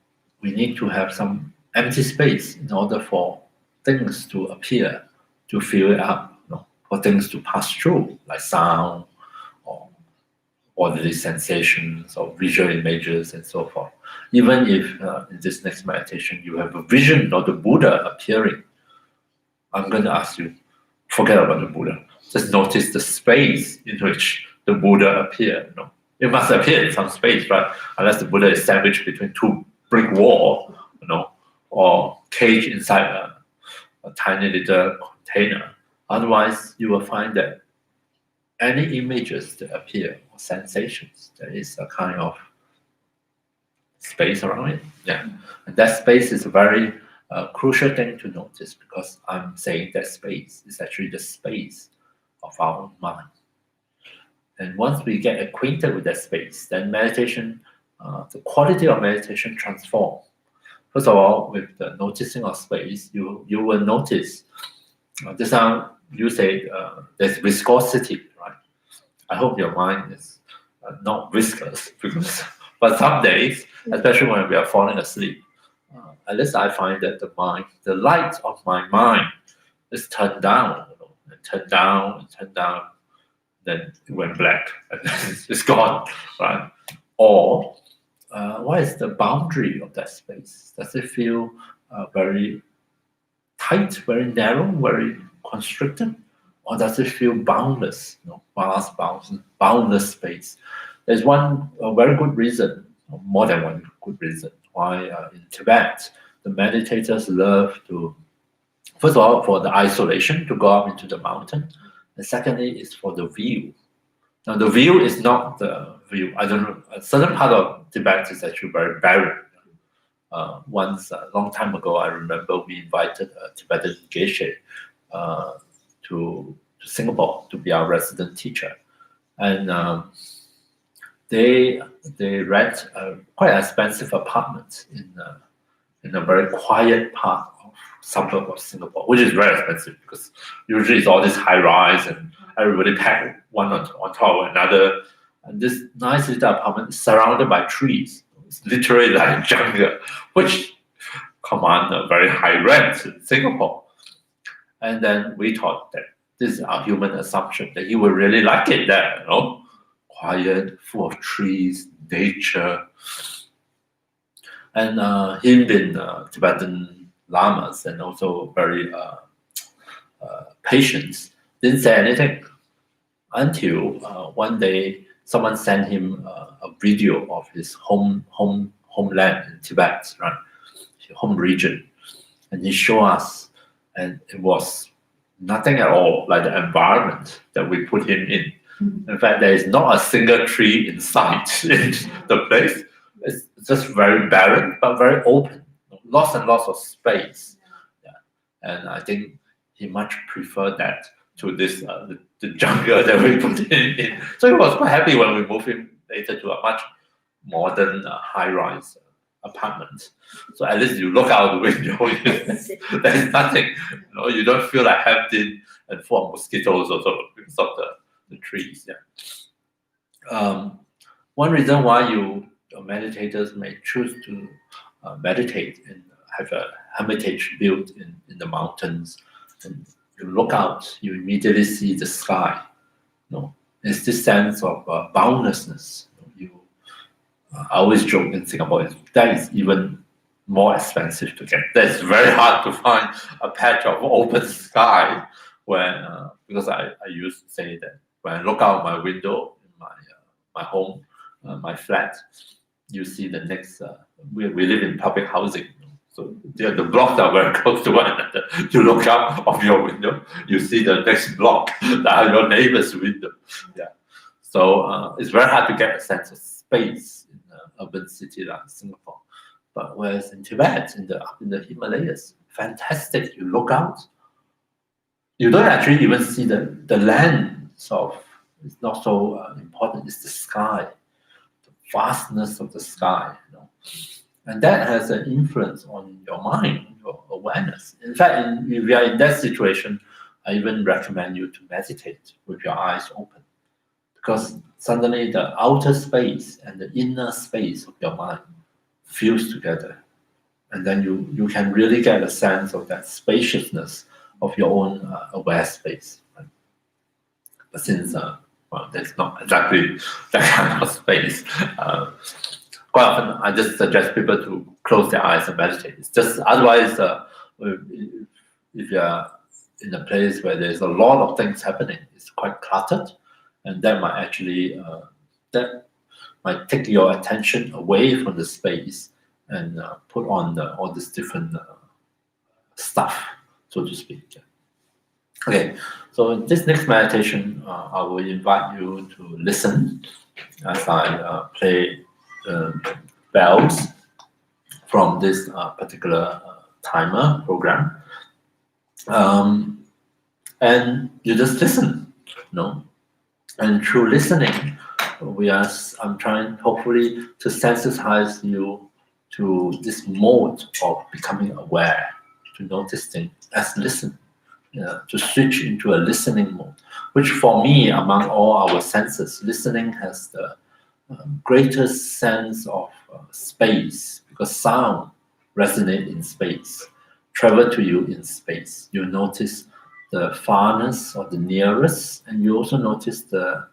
we need to have some empty space in order for things to appear, to fill it up, for things to pass through, like sound or bodily sensations or visual images and so forth. Even if in this next meditation you have a vision of the Buddha appearing, I'm going to ask you, forget about the Buddha. Just notice the space in which the Buddha appeared. It must appear in some space, right? Unless the Buddha is sandwiched between 2 brick walls, or caged inside a tiny little container. Otherwise, you will find that any images that appear or sensations, there is a kind of space around it. Yeah, and that space is a very crucial thing to notice, because I'm saying that space is actually the space of our own mind. And once we get acquainted with that space, then meditation, the quality of meditation transforms. First of all, with the noticing of space, you will notice, just now you say there's viscosity, right? I hope your mind is not viscous, because but some days, especially when we are falling asleep, at least I find that the light of my mind is turned down, and turned down and turned down, then it went black and then it's gone, right? Or what is the boundary of that space? Does it feel very tight, very narrow, very constricted? Or does it feel boundless, vast, boundless space? There's a very good reason, or more than one good reason, why in Tibet, the meditators love to, first of all, for the isolation, to go up into the mountain. And secondly, is for the view. Now, the view is not the view. I don't know. A certain part of Tibet is actually very barren. Once, a long time ago, I remember we invited a Tibetan geshe to Singapore to be our resident teacher, and they rent a quite expensive apartment in a very quiet part of suburb of Singapore, which is very expensive because usually it's all this high rise and everybody packed one on top of another. And this nice little apartment is surrounded by trees. It's literally like a jungle, which command a very high rent in Singapore. And then we thought that this is our human assumption that he would really like it there, quiet, full of trees, nature. And him being Tibetan lamas and also very patient, didn't say anything until one day someone sent him a video of his homeland in Tibet, right, home region, and he showed us, and it was nothing at all like the environment that we put him in. In fact, there is not a single tree in sight in the place. It's just very barren, but very open. Lots and lots of space. Yeah. And I think he much preferred that to this the jungle that we put him in. So he was quite happy when we moved him later to a much modern high-rise apartment. So at least you look out the window, there is nothing. You don't feel like empty and full of mosquitoes also because of the trees. Yeah. One reason why your meditators may choose to meditate and have a hermitage built in the mountains, and you look out, you immediately see the sky. It's this sense of boundlessness. I always joke in Singapore that is even more expensive to get. That's very hard to find a patch of open sky when because I used to say that when I look out my window in my home, my flat, you see the next. We live in public housing, so the blocks are very close to one another. You look out of your window, you see the next block, your neighbor's window. Yeah, so it's very hard to get a sense of space in an urban city like Singapore. But whereas in Tibet, up in the Himalayas, fantastic. You look out, you don't actually even see the land. So it's not so important. It's the sky, the vastness of the sky, and that has an influence on your mind, your awareness. In fact, if you are in that situation, I even recommend you to meditate with your eyes open, because suddenly the outer space and the inner space of your mind fuse together, and then you can really get a sense of that spaciousness of your own aware space. Right? But since there's not exactly that kind of space, quite often I just suggest people to close their eyes and meditate. It's just otherwise, if you're in a place where there's a lot of things happening, it's quite cluttered, and that might actually might take your attention away from the space and put on all this different stuff, so to speak. Okay, so in this next meditation, I will invite you to listen as I play bells from this particular timer program, and you just listen, and through listening, I'm trying hopefully to sensitize you to this mode of becoming aware, to notice things as listen. to switch into a listening mode, which for me, among all our senses, listening has the greatest sense of space, because sound resonate in space, travel to you in space. You notice the farness or the nearest, and you also notice the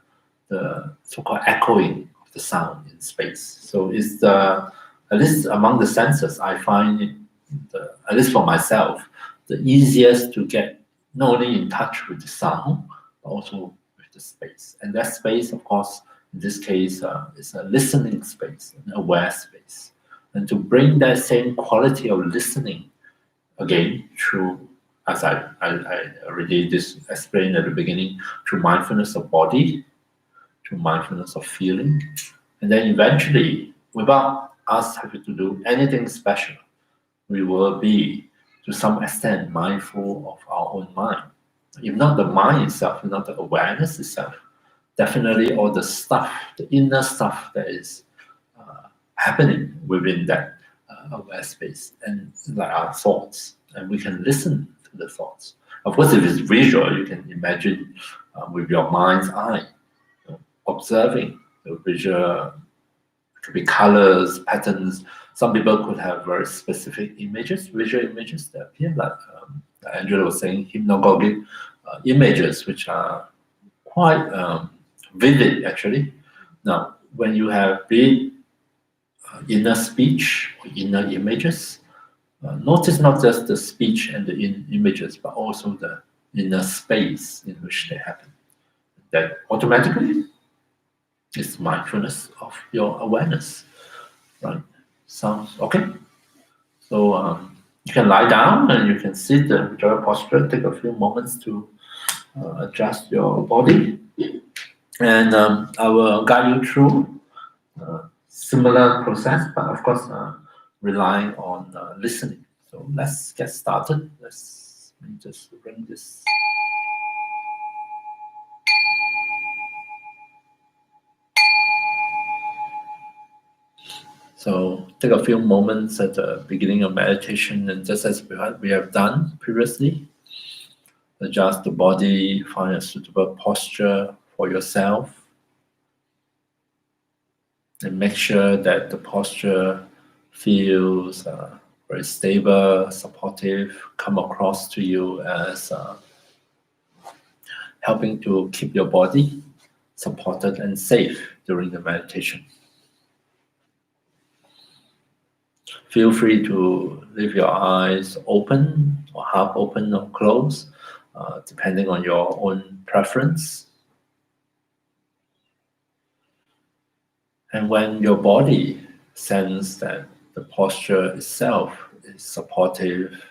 so-called echoing of the sound in space. So it's at least among the senses, I find it, at least for myself, the easiest to get not only in touch with the sound, but also with the space. And that space, of course, in this case, is a listening space, an aware space. And to bring that same quality of listening again through, as I already explained at the beginning, through mindfulness of body, through mindfulness of feeling, and then eventually, without us having to do anything special, we will be, to some extent, mindful of our own mind. If not the mind itself, if not the awareness itself, definitely all the stuff, the inner stuff that is happening within that aware space, and like our thoughts, and we can listen to the thoughts. Of course, if it's visual, you can imagine with your mind's eye, observing the visual. It could be colors, patterns. Some people could have very specific images, visual images that appear, like Angela was saying, hypnagogic images, which are quite vivid, actually. Now, when you have big inner speech or inner images, notice not just the speech and the images, but also the inner space in which they happen. That automatically is mindfulness of your awareness, right? Sounds okay. So you can lie down and you can sit in whichever posture. Take a few moments to adjust your body, and I will guide you through similar process, but of course relying on listening. So let's get started. Let me just bring this. So take a few moments at the beginning of meditation, and just as we have done previously, adjust the body, find a suitable posture for yourself, and make sure that the posture feels very stable, supportive, come across to you as helping to keep your body supported and safe during the meditation. Feel free to leave your eyes open or half open or closed, depending on your own preference. And when your body senses that the posture itself is supportive,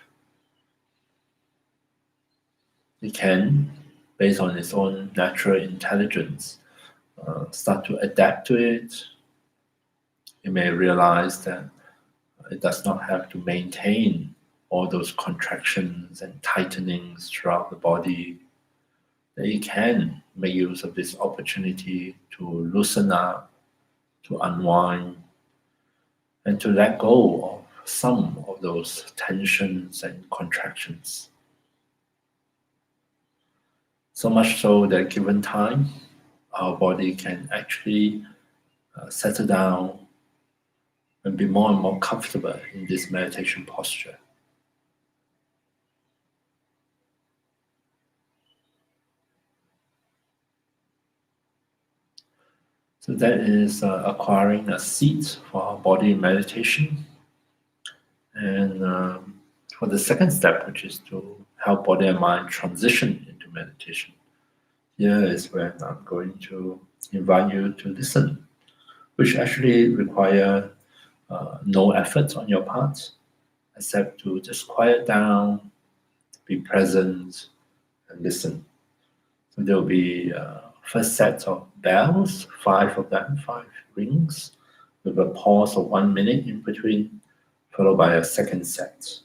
it can, based on its own natural intelligence, start to adapt to it. You may realize that it does not have to maintain all those contractions and tightenings throughout the body. That it can make use of this opportunity to loosen up, to unwind, and to let go of some of those tensions and contractions. So much so that given time, our body can actually settle down and be more and more comfortable in this meditation posture. So that is acquiring a seat for our body meditation. And for the second step, which is to help body and mind transition into meditation, here is where I'm going to invite you to listen, which actually require no effort on your part, except to just quiet down, be present, and listen. So there will be first set of bells, 5 of them, 5 rings, with a pause of 1 minute in between, followed by a second set.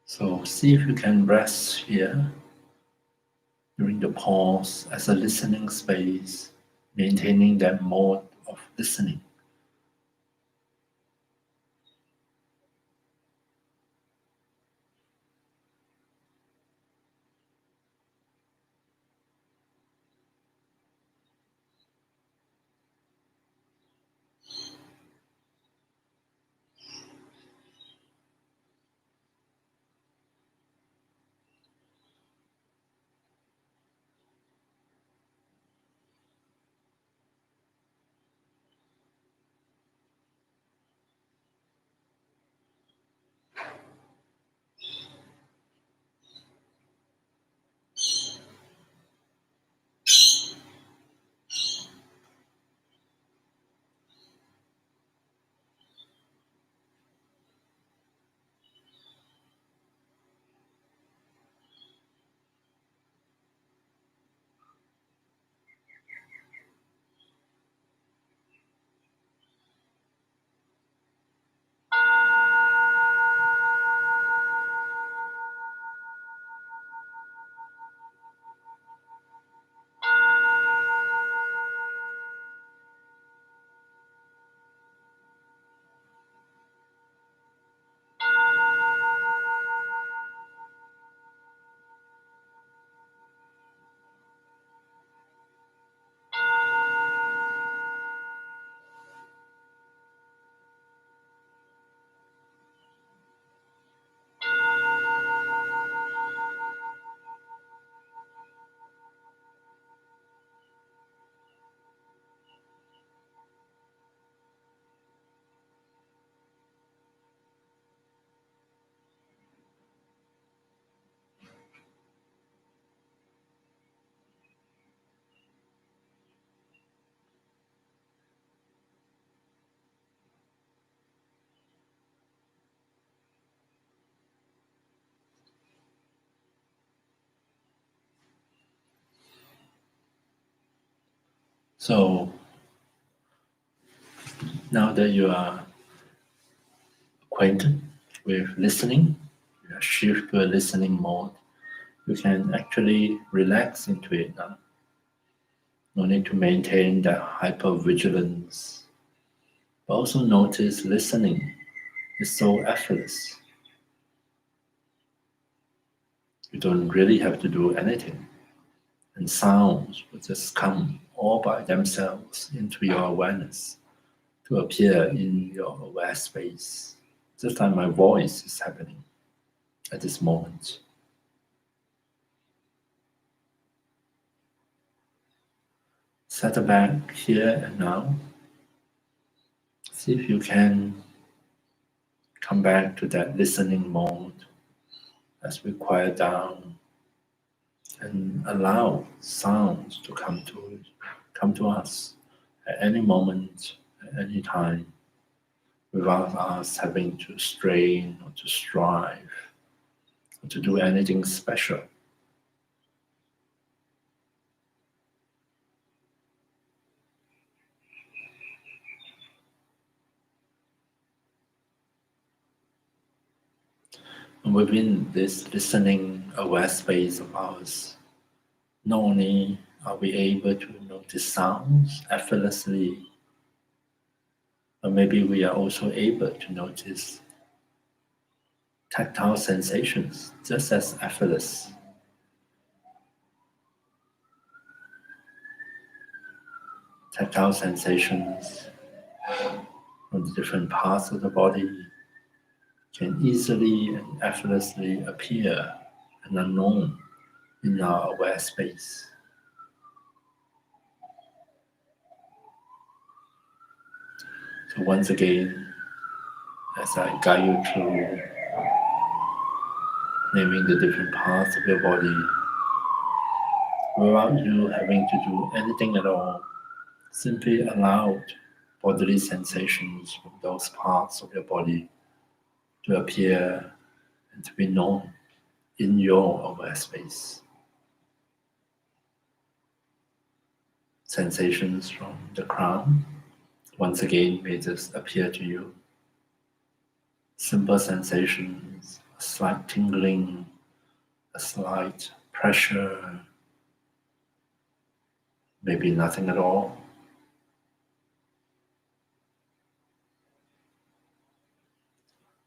So see if you can rest here during the pause as a listening space, maintaining that mode of listening. So now that you are acquainted with listening, you are shift to a listening mode, you can actually relax into it now. No need to maintain that hypervigilance. But also notice listening is so effortless. You don't really have to do anything. And sounds will just come all by themselves into your awareness to appear in your aware space, just like my voice is happening at this moment. Settle back here and now. See if you can come back to that listening mode as we quiet down and allow sounds to come to us at any moment, at any time, without us having to strain or to strive or to do anything special. And within this listening aware space of ours, not only are we able to notice sounds effortlessly, but maybe we are also able to notice tactile sensations just as effortless. Tactile sensations from the different parts of the body can easily and effortlessly appear and unknown in our aware space. So once again, as I guide you through naming the different parts of your body, without you having to do anything at all, simply allow bodily sensations from those parts of your body to appear and to be known in your aware space. Sensations from the crown, once again, may just appear to you. Simple sensations, a slight tingling, a slight pressure, maybe nothing at all.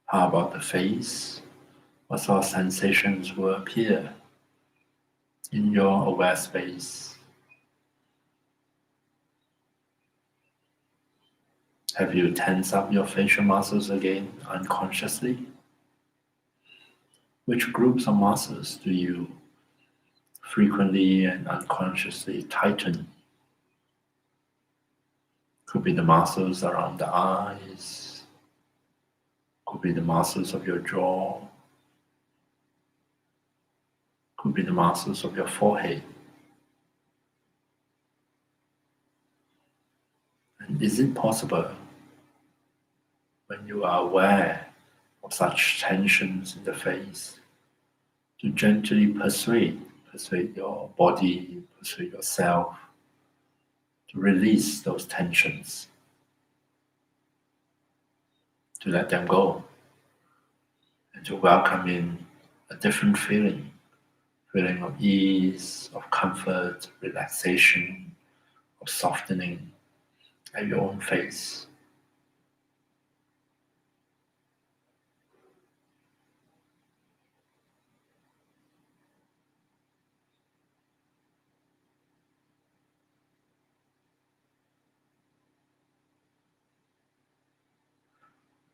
How about the face? What sort of sensations will appear in your aware space? Have you tensed up your facial muscles again unconsciously? Which groups of muscles do you frequently and unconsciously tighten? Could be the muscles around the eyes, could be the muscles of your jaw, could be the muscles of your forehead. And is it possible, when you are aware of such tensions in the face, to gently persuade your body, persuade yourself to release those tensions, to let them go, and to welcome in a different feeling of ease, of comfort, relaxation, of softening at your own face.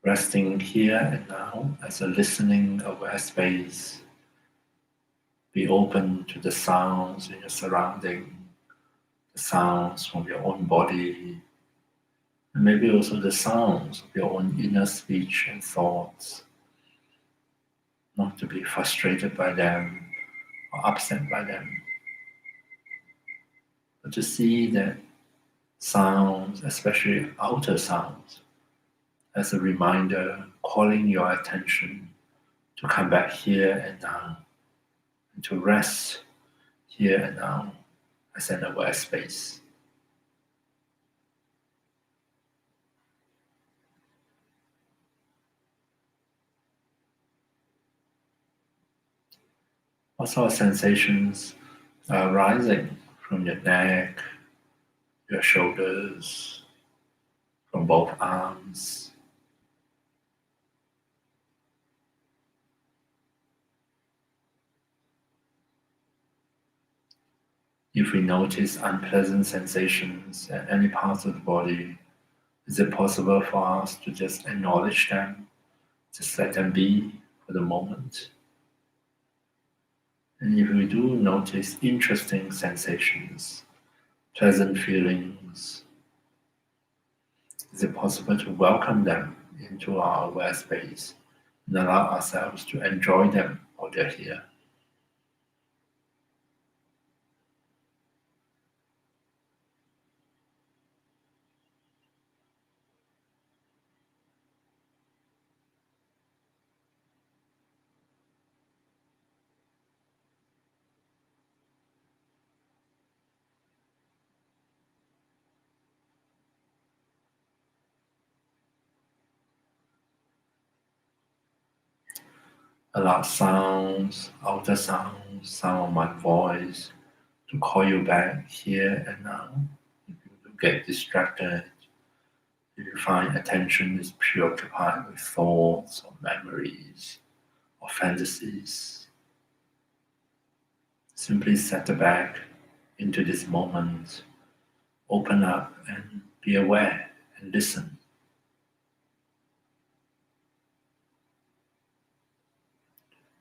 Resting here and now as a listening aware space. Be open to the sounds in your surrounding, the sounds from your own body, and maybe also the sounds of your own inner speech and thoughts. Not to be frustrated by them or upset by them, but to see that sounds, especially outer sounds, as a reminder, calling your attention to come back here and now, and to rest here and now as an aware space. What sort of sensations are arising from your neck, your shoulders, from both arms? If we notice unpleasant sensations at any parts of the body, is it possible for us to just acknowledge them, just let them be for the moment? And if we do notice interesting sensations, pleasant feelings, is it possible to welcome them into our aware space and allow ourselves to enjoy them while they're here? Allow sounds, outer sounds, sound of my voice to call you back here and now. If you get distracted, if you find attention is preoccupied with thoughts or memories or fantasies, simply settle back into this moment, open up and be aware and listen.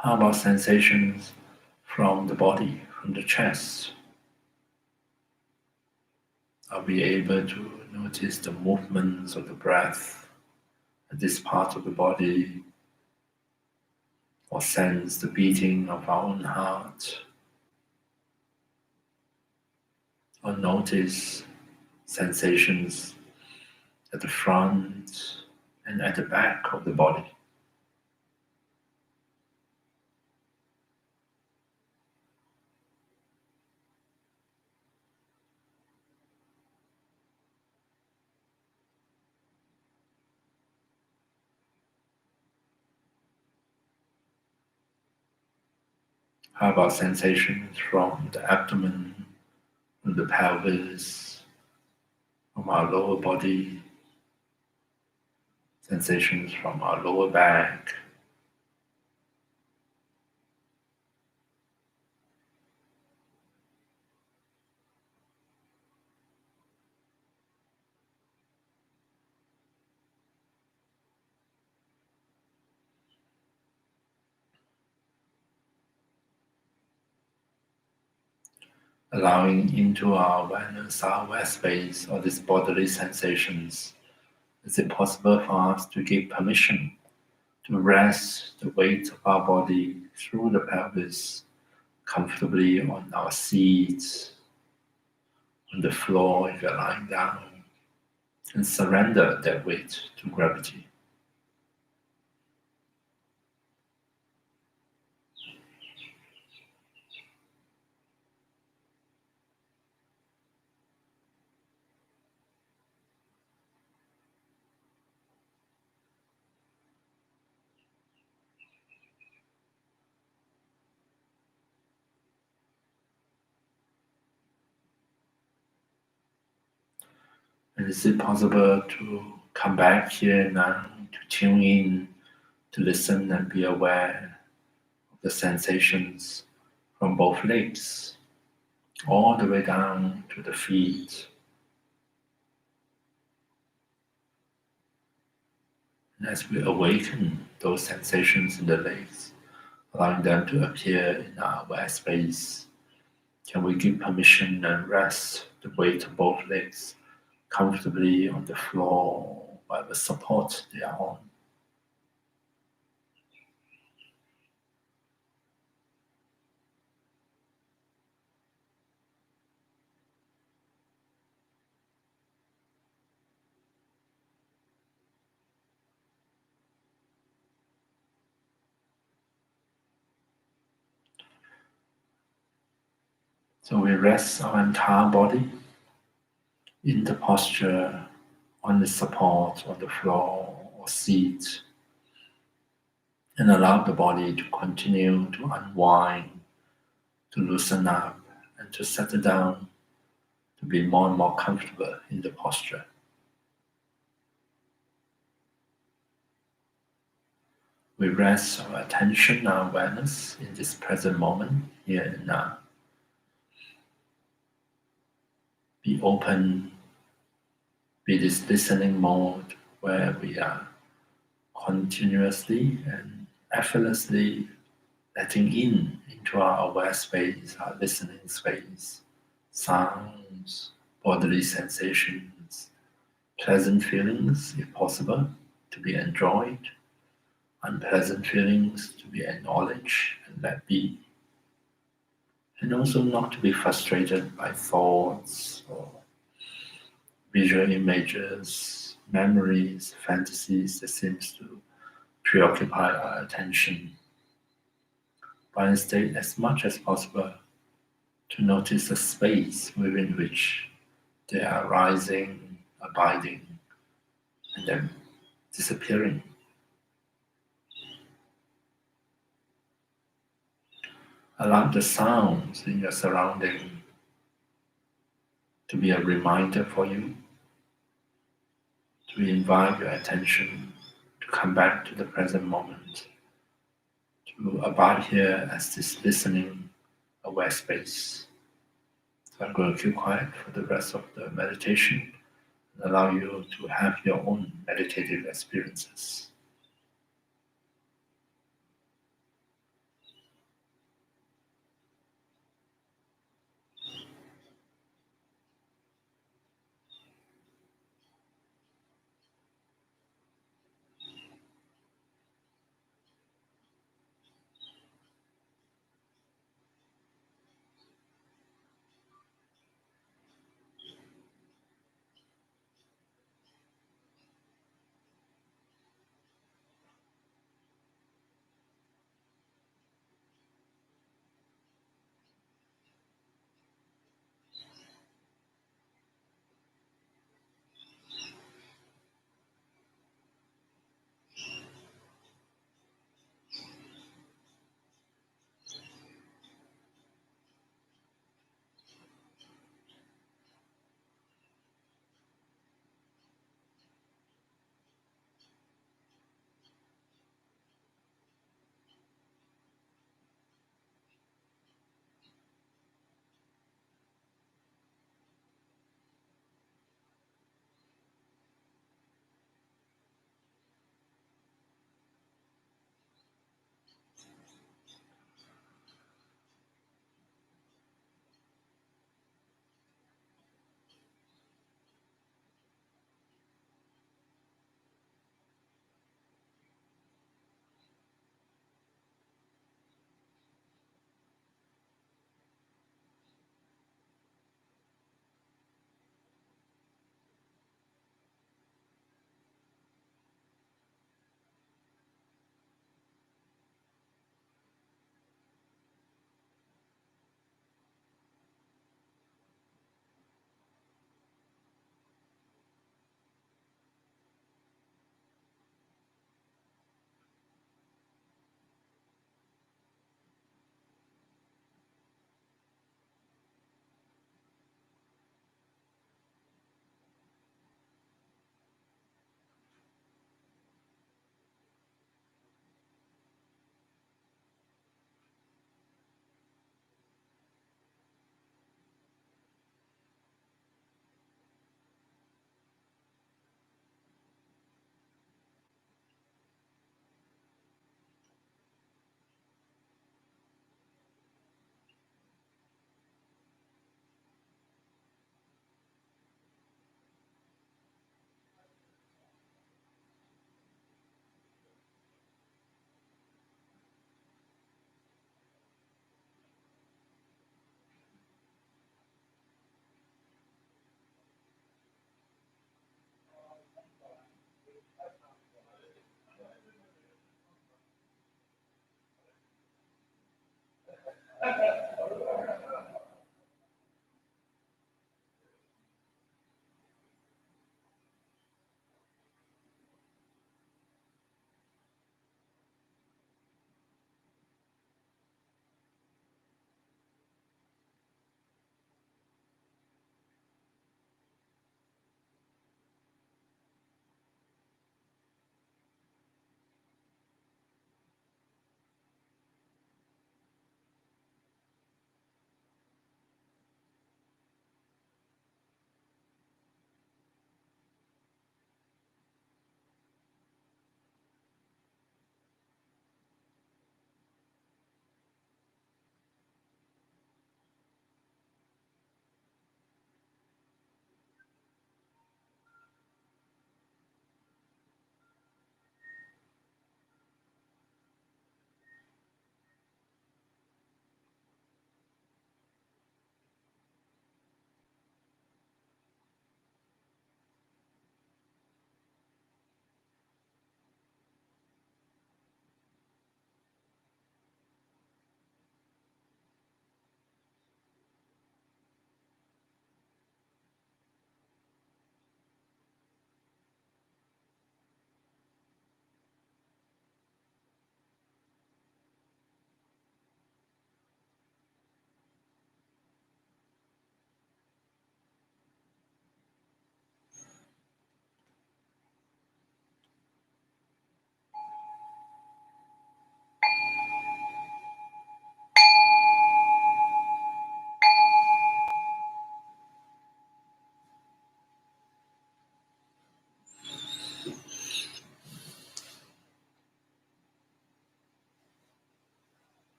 How about sensations from the body, from the chest? Are we able to notice the movements of the breath at this part of the body, or sense the beating of our own heart, or notice sensations at the front and at the back of the body. How about sensations from the abdomen, from the pelvis, from our lower body, sensations from our lower back, allowing into our awareness, our aware space, or these bodily sensations. Is it possible for us to give permission to rest the weight of our body through the pelvis comfortably on our seats, on the floor if you're lying down, and surrender that weight to gravity? And is it possible to come back here now, to tune in, to listen and be aware of the sensations from both legs, all the way down to the feet? And as we awaken those sensations in the legs, allowing them to appear in our aware space, can we give permission and rest the weight of both legs comfortably on the floor, whatever support they are on? So we rest our entire body in the posture, on the support, on the floor or seat, and allow the body to continue to unwind, to loosen up, and to settle down, to be more and more comfortable in the posture. We rest our attention, our awareness in this present moment, here and now. Be open, be this listening mode where we are continuously and effortlessly letting in into our aware space, our listening space, sounds, bodily sensations, pleasant feelings, if possible, to be enjoyed, unpleasant feelings to be acknowledged and let be, and also not to be frustrated by thoughts or visual images, memories, fantasies that seems to preoccupy our attention, but instead, as much as possible, to notice the space within which they are rising, abiding, and then disappearing. Allow the sounds in your surrounding to be a reminder for you, to invite your attention to come back to the present moment, to abide here as this listening aware space. So I'm going to keep quiet for the rest of the meditation and allow you to have your own meditative experiences.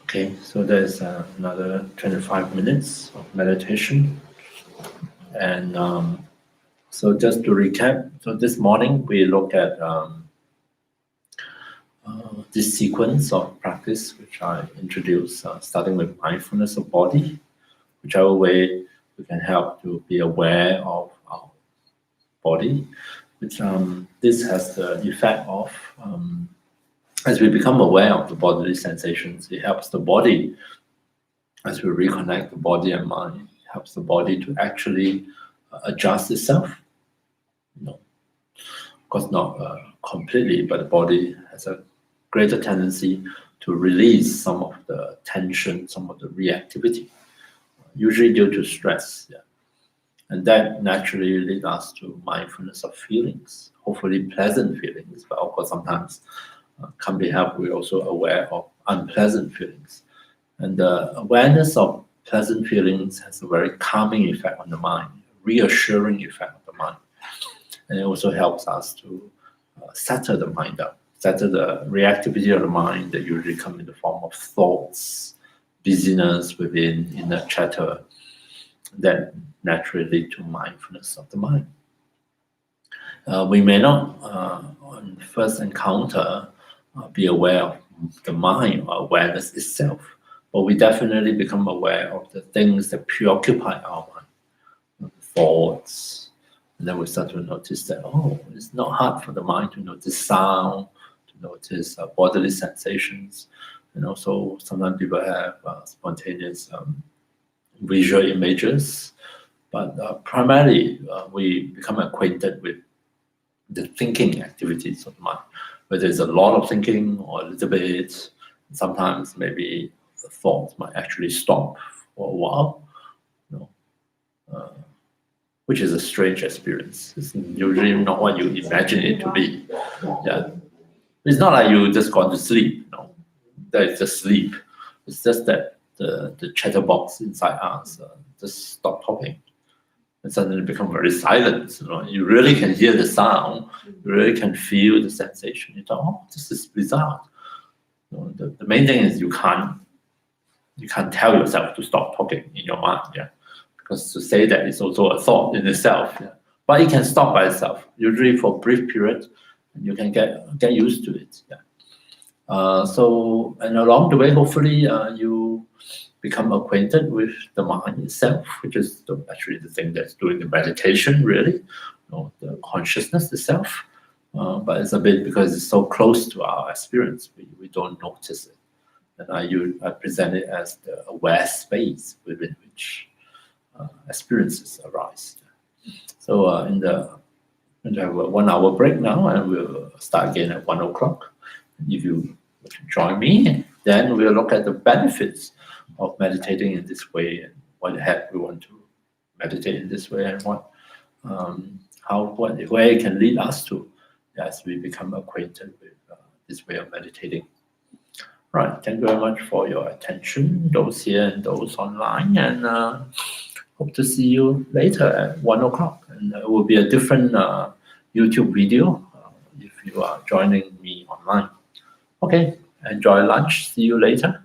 Okay, so there's another 25 minutes of meditation. And so just to recap, so this morning we looked at this sequence of practice, which I introduced, starting with mindfulness of body, whichever way we can help to be aware of our body, which this has the effect of, as we become aware of the bodily sensations, it helps the body, as we reconnect the body and mind, it helps the body to actually adjust itself. Of course, not completely, but the body has a greater tendency to release some of the tension, some of the reactivity, usually due to stress. Yeah. And that naturally leads us to mindfulness of feelings, hopefully pleasant feelings, but of course sometimes can be helped. We're also aware of unpleasant feelings. And the awareness of pleasant feelings has a very calming effect on the mind, reassuring effect on the mind. And it also helps us to settle the mind up, settle the reactivity of the mind that usually come in the form of thoughts, busyness within inner chatter, that naturally lead to mindfulness of the mind. We may not, on first encounter, be aware of the mind or awareness itself, but we definitely become aware of the things that preoccupy our mind, thoughts, and then we start to notice that, oh, it's not hard for the mind to notice sound, to notice bodily sensations, and also sometimes people have spontaneous visual images, but primarily we become acquainted with the thinking activities of the mind, whether it's a lot of thinking or a little bit. Sometimes maybe the thoughts might actually stop for a while, which is a strange experience. It's usually not what you imagine it to be. Yeah, it's not like you just gone to sleep. That is just sleep. It's just that the chatterbox inside us just stop talking and suddenly become very silent. You really can hear the sound. You really can feel the sensation. You thought, oh, this is bizarre. The main thing is you can't tell yourself to stop talking in your mind. Yeah. Because to say that is also a thought in itself. Yeah. But it can stop by itself, usually for a brief period, and you can get used to it. Yeah. And along the way, hopefully, you become acquainted with the mind itself, which is actually the thing that's doing the meditation, really, the consciousness itself. But it's a bit because it's so close to our experience, we don't notice it. and I present it as the aware space within which experiences arise. So in the we have a 1 hour break now, and we'll start again at 1 o'clock. If you join me, then we'll look at the benefits of meditating in this way, and what the heck we want to meditate in this way, and where it can lead us to as we become acquainted with this way of meditating. Right, thank you very much for your attention, those here and those online, and hope to see you later at 1 o'clock. And it will be a different YouTube video if you are joining me online. Okay, enjoy lunch. See you later.